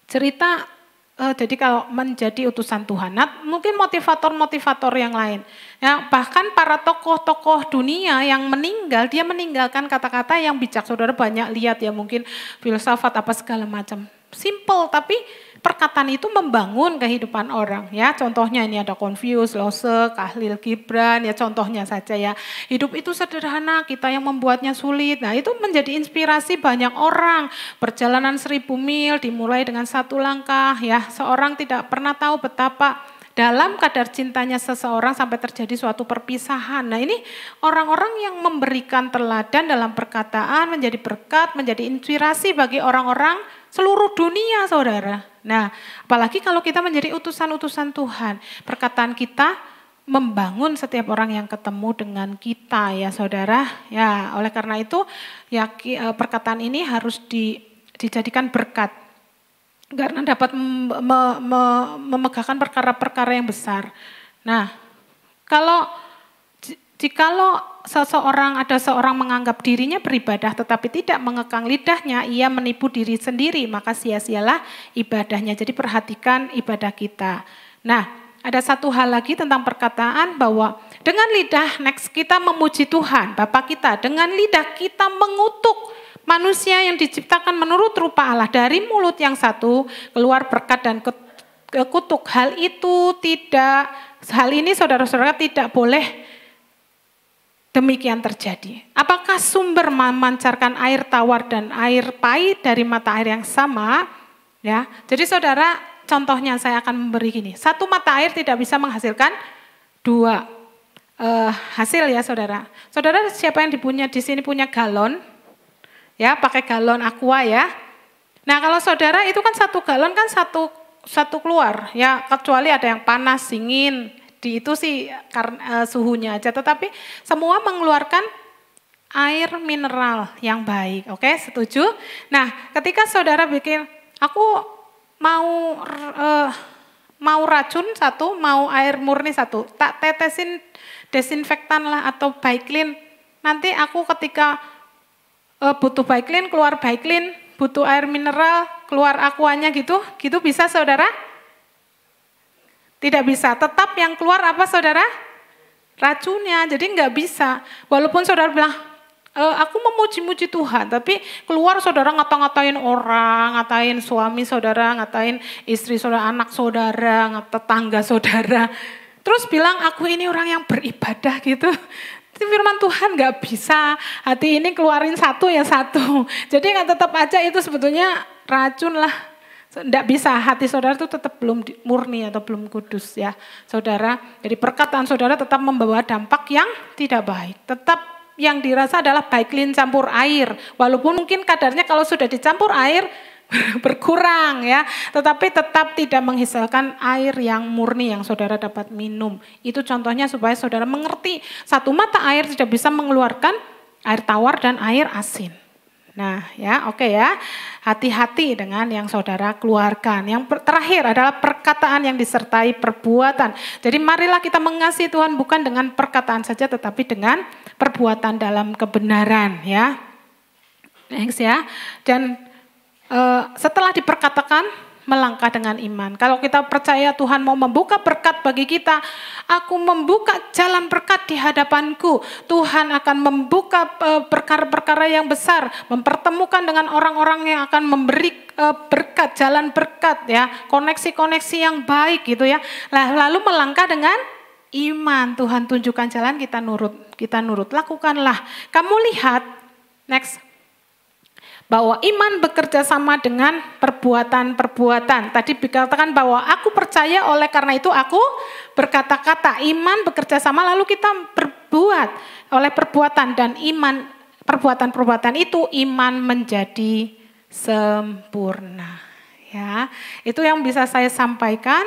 Cerita, jadi kalau menjadi utusan Tuhan, nah, mungkin motivator-motivator yang lain. Ya, bahkan para tokoh-tokoh dunia yang meninggal, dia meninggalkan kata-kata yang bijak. Saudara banyak lihat ya, mungkin filsafat apa segala macam. Simple, tapi perkataan itu membangun kehidupan orang. Ya, contohnya ini ada Confucius, Lose, Khalil Gibran, ya contohnya saja ya. Hidup itu sederhana, kita yang membuatnya sulit. Nah, itu menjadi inspirasi banyak orang. Perjalanan 1000 mil dimulai dengan satu langkah, ya. Seorang tidak pernah tahu betapa dalam kadar cintanya seseorang sampai terjadi suatu perpisahan. Nah, ini orang-orang yang memberikan teladan dalam perkataan menjadi berkat, menjadi inspirasi bagi orang-orang seluruh dunia, saudara. Nah, apalagi kalau kita menjadi utusan-utusan Tuhan, perkataan kita membangun setiap orang yang ketemu dengan kita, ya saudara. Ya, oleh karena itu, ya perkataan ini harus dijadikan berkat. Karena dapat memegahkan perkara-perkara yang besar. Nah, jikalau ada seorang menganggap dirinya beribadah tetapi tidak mengekang lidahnya, ia menipu diri sendiri, maka sia-sialah ibadahnya. Jadi perhatikan ibadah kita. Nah, ada satu hal lagi tentang perkataan bahwa dengan lidah kita memuji Tuhan, Bapa kita. Dengan lidah kita mengutuk manusia yang diciptakan menurut rupa Allah. Dari mulut yang satu keluar berkat dan kutuk. Hal ini saudara-saudara tidak boleh demikian terjadi. Apakah sumber memancarkan air tawar dan air pahit dari mata air yang sama? Ya, jadi saudara, contohnya saya akan memberi gini. Satu mata air tidak bisa menghasilkan dua hasil ya saudara. Saudara, siapa yang di sini punya galon? Ya, pakai galon aqua ya. Nah, kalau saudara itu kan satu galon kan satu keluar ya, kecuali ada yang panas, dingin. Itu sih karena suhunya aja, tetapi semua mengeluarkan air mineral yang baik. Oke, setuju? Nah, ketika saudara bikin, aku mau racun satu, mau air murni satu, tak tetesin desinfektan lah atau Baiklin. Nanti aku ketika butuh Baiklin, keluar Baiklin, butuh air mineral, keluar aquanya gitu bisa saudara? Tidak bisa, tetap yang keluar apa saudara? Racunnya, jadi nggak bisa. Walaupun saudara bilang, aku memuji-muji Tuhan, tapi keluar saudara ngata-ngatain orang, ngatain suami saudara, ngatain istri saudara, anak saudara, tetangga saudara. Terus bilang, aku ini orang yang beribadah gitu. Itu firman Tuhan nggak bisa, hati ini keluarin satu ya satu. Jadi nggak tetap aja itu sebetulnya racun lah. Tidak bisa, hati saudara itu tetap belum murni atau belum kudus ya saudara. Jadi perkataan saudara tetap membawa dampak yang tidak baik. Tetap yang dirasa adalah Baiklin campur air. Walaupun mungkin kadarnya kalau sudah dicampur air berkurang ya. Tetapi tetap tidak menghasilkan air yang murni yang saudara dapat minum. Itu contohnya supaya saudara mengerti. Satu mata air tidak bisa mengeluarkan air tawar dan air asin. Nah ya, oke ya, hati-hati dengan yang saudara keluarkan. Yang terakhir adalah perkataan yang disertai perbuatan. Jadi marilah kita mengasihi Tuhan bukan dengan perkataan saja tetapi dengan perbuatan dalam kebenaran ya. Next ya, dan setelah diperkatakan melangkah dengan iman. Kalau kita percaya Tuhan mau membuka berkat bagi kita, aku membuka jalan berkat di hadapanku. Tuhan akan membuka perkara-perkara yang besar, mempertemukan dengan orang-orang yang akan memberi berkat, jalan berkat ya, koneksi-koneksi yang baik gitu ya. Lalu melangkah dengan iman. Tuhan tunjukkan jalan, kita nurut, lakukanlah. Kamu lihat, next. Bahwa iman bekerja sama dengan perbuatan-perbuatan. Tadi dikatakan bahwa aku percaya, oleh karena itu aku berkata-kata. Iman bekerja sama lalu kita berbuat oleh perbuatan, dan iman, perbuatan-perbuatan itu iman menjadi sempurna. Ya, itu yang bisa saya sampaikan,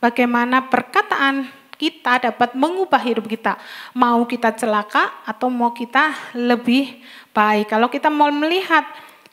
bagaimana perkataan kita dapat mengubah hidup kita. Mau kita celaka atau mau kita lebih baik. Kalau kita mau melihat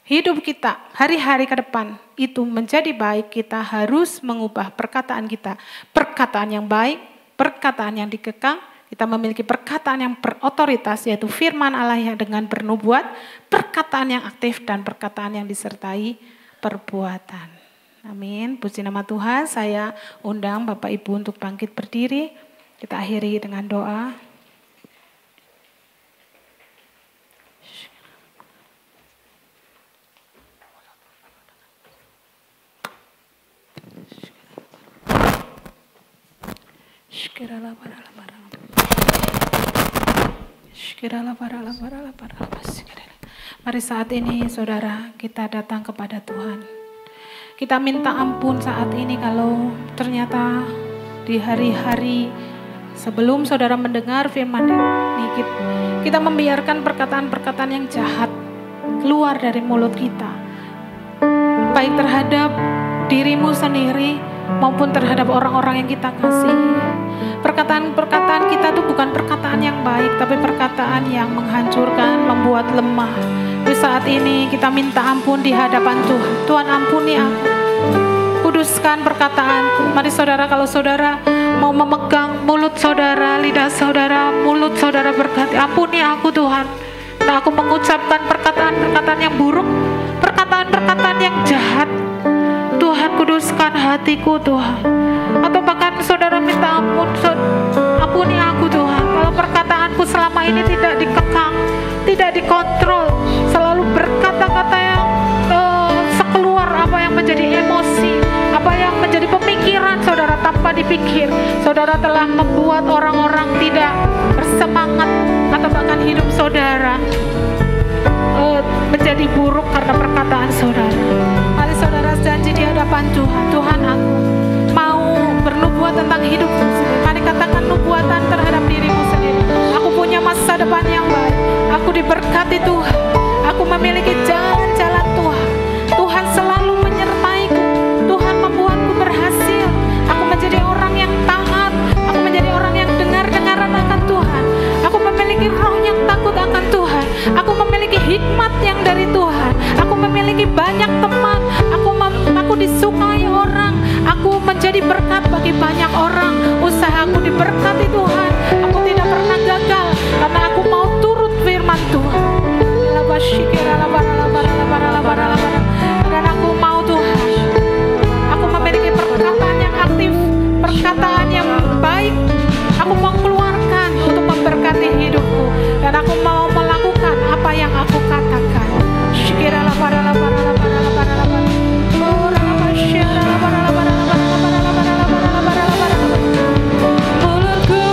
hidup kita hari-hari ke depan itu menjadi baik, kita harus mengubah perkataan kita. Perkataan yang baik, perkataan yang dikekang, kita memiliki perkataan yang berotoritas, yaitu firman Allah yang dengan bernubuat, perkataan yang aktif, dan perkataan yang disertai perbuatan. Amin. Puji nama Tuhan. Saya undang Bapak Ibu untuk bangkit berdiri. Kita akhiri dengan doa. Mari saat ini saudara kita datang kepada Tuhan. Kita minta ampun saat ini kalau ternyata di hari-hari sebelum saudara mendengar firman ini, kita membiarkan perkataan-perkataan yang jahat keluar dari mulut kita. Baik terhadap dirimu sendiri maupun terhadap orang-orang yang kita kasihi. Perkataan-perkataan kita itu bukan perkataan yang baik, tapi perkataan yang menghancurkan, membuat lemah. Di saat ini kita minta ampun di hadapan Tuhan. Tuhan, ampuni aku. Kuduskan perkataanku. Mari saudara, kalau saudara mau memegang mulut saudara, lidah saudara, mulut saudara berkati, ampuni aku Tuhan. Nah, aku mengucapkan perkataan-perkataan yang buruk, perkataan-perkataan yang jahat. Tuhan, kuduskan hatiku Tuhan. Atau bahkan saudara minta ampun, ampuni aku Tuhan. Kalau perkataanku selama ini tidak dikekang, tidak dikontrol, selalu berkata-kata yang sekeluar apa yang menjadi emosi, apa yang menjadi pemikiran saudara tanpa dipikir. Saudara telah membuat orang-orang tidak bersemangat, atau bahkan hidup saudara menjadi buruk karena perkataan saudara. Mari saudara janji di hadapan Tuhan. Tuhan, aku mau bernubuat tentang hidupku sendiri. Mari katakan nubuatan terhadap dirimu sendiri. Aku punya masa depan yang baik. Aku diberkati Tuhan. Aku memiliki jalan-jalan Tuhan. Tuhan selalu menyertaiku. Tuhan membuatku berhasil. Aku menjadi orang yang taat. Aku menjadi orang yang dengar-dengaran akan Tuhan. Aku memiliki roh yang takut akan Tuhan. Aku memiliki hikmat yang dari Tuhan. Aku memiliki banyak teman. Aku disukai orang. Aku menjadi berkat bagi banyak orang. Usahaku diberkati Tuhan. Aku tidak pernah gagal karena aku mau turut firman Tuhan. Dan aku mau Tuhan. Aku memiliki perkataan yang aktif, perkataan yang baik. Aku mau keluarkan untuk memberkati hidupku. Dan aku mau melakukan apa yang aku katakan. Mulutku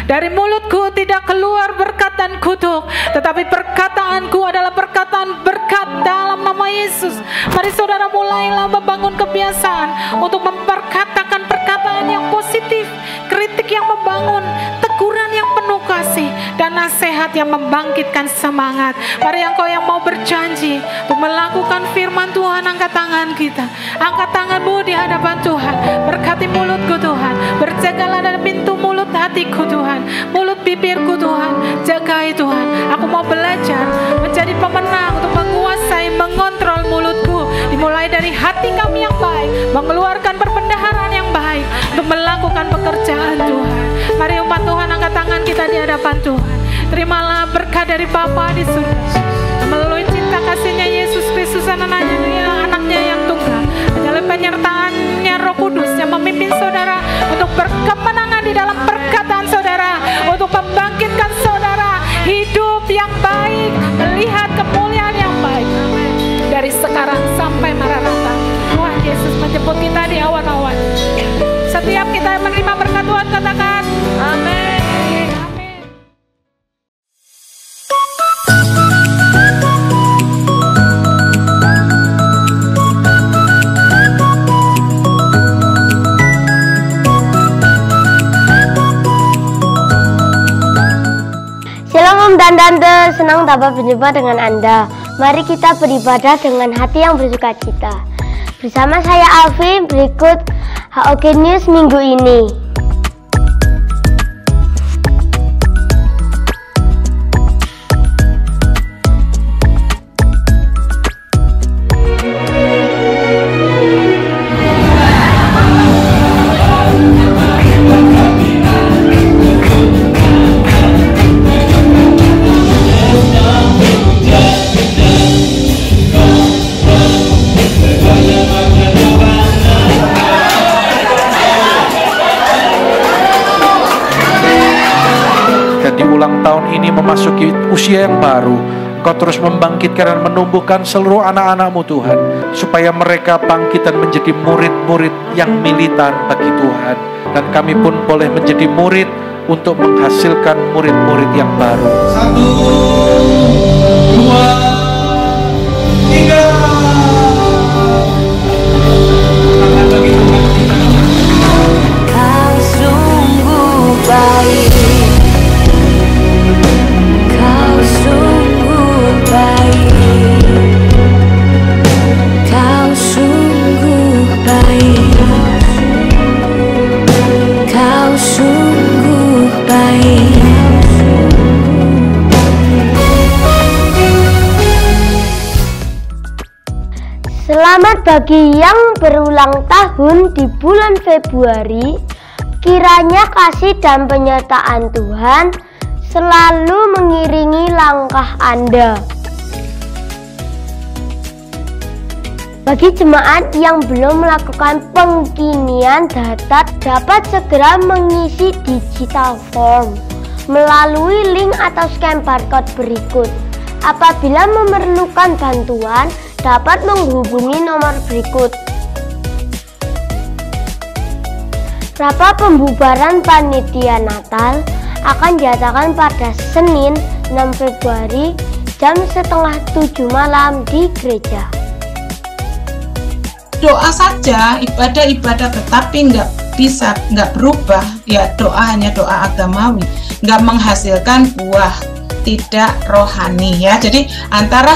Dari mulutku tidak keluar berkat dan kutuk, tetapi perkataanku adalah perkataan berkat dalam nama Yesus. Mari saudara mulailah membangun kebiasaan untuk memperkatakan perkataan yang positif, kritik yang membangun, teguran yang penuh kasih, dan nasihat yang membangkitkan semangat. Mari engkau yang mau berjanji untuk melakukan firman Tuhan, angkat tangan kita. Angkat tanganmu di hadapan Tuhan. Berkati mulutku Tuhan. Berjagalah dari pintu mulut hatiku Tuhan. Mulut bibirku Tuhan. Jagai Tuhan. Aku mau belajar menjadi pemenang untuk menguasai, mengontrol mulutku. Dimulai dari hati kami yang baik, mengeluarkan perbendaharaan yang baik untuk melakukan pekerjaan Tuhan. Mari umat Tuhan angkat tangan kita di hadapan Tuhan. Terimalah berkat dari Bapa di surga melalui cinta kasihnya Yesus Kristus anaknya yang tunggal, melalui penyertaannya Roh Kudus yang memimpin saudara untuk berkemenangan di dalam perkataan saudara, untuk membangkitkan saudara hidup yang baik, melihat kemuliaan yang baik dari sekarang sampai Maranatha. Tuhan Yesus menjemput kita di awan-awan. Setiap kita menerima berkat Tuhan katakan amin. Shalom Om dan Tante, senang dapat berjumpa dengan Anda. Mari kita beribadah dengan hati yang bersukacita. Bersama saya Alfi, berikut HOG News minggu ini. Ulang tahun ini memasuki usia yang baru, Engkau terus membangkitkan dan menumbuhkan seluruh anak-anak-Mu Tuhan, supaya mereka bangkit dan menjadi murid-murid yang militan bagi Tuhan, dan kami pun boleh menjadi murid untuk menghasilkan murid-murid yang baru. 1, 2, 3. Kau sungguh baik. Selamat bagi yang berulang tahun di bulan Februari. Kiranya kasih dan penyertaan Tuhan selalu mengiringi langkah Anda. Bagi jemaat yang belum melakukan pengkinian data, dapat segera mengisi digital form melalui link atau scan barcode berikut. Apabila memerlukan bantuan, dapat menghubungi nomor berikut. Rapat pembubaran panitia Natal akan diadakan pada Senin 6 Februari jam 6:30 malam di gereja. Doa saja, ibadah tetapi nggak berubah, ya doa hanya doa agamawi, nggak menghasilkan buah, tidak rohani ya. Jadi antara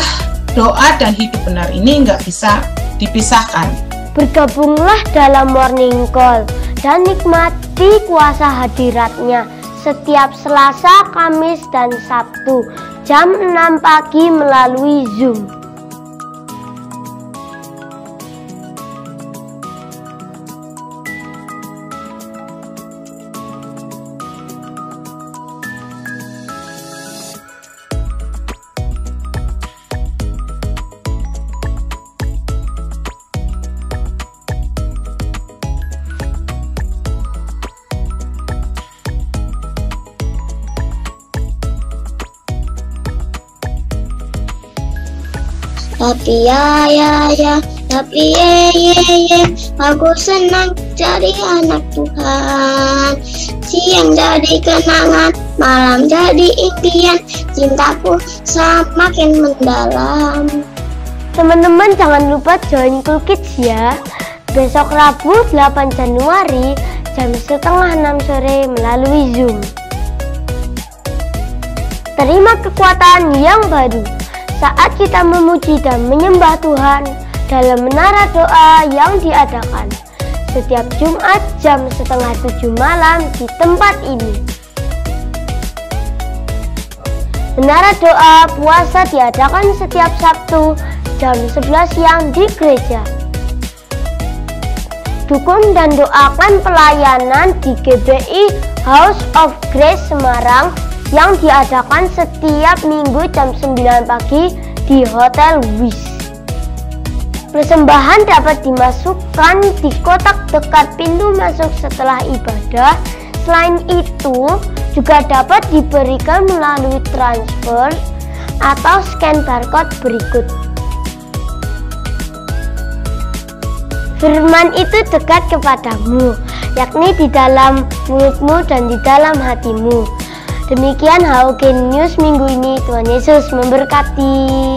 doa dan hidup benar ini nggak bisa dipisahkan. Bergabunglah dalam morning call dan nikmati kuasa hadiratnya setiap Selasa, Kamis, dan Sabtu jam 6 pagi melalui Zoom. Tapi ya Tapi aku senang jadi anak Tuhan. Siang jadi kenangan, malam jadi impian, cintaku semakin mendalam. Teman-teman jangan lupa join Cool Kids ya. Besok Rabu 8 Januari jam 5:30 sore melalui Zoom. Terima kekuatan yang baru saat kita memuji dan menyembah Tuhan dalam menara doa yang diadakan setiap Jumat jam 6:30 malam di tempat ini. Menara doa puasa diadakan setiap Sabtu jam 11 siang di gereja. Dukung dan doakan pelayanan di GBI House of Grace Semarang yang diadakan setiap Minggu jam 9 pagi di Hotel Wis. Persembahan dapat dimasukkan di kotak dekat pintu masuk setelah ibadah. Selain itu, juga dapat diberikan melalui transfer atau scan barcode berikut. Firman itu dekat kepadamu, yakni di dalam mulutmu dan di dalam hatimu. Demikian HOG News minggu ini. Tuhan Yesus memberkati.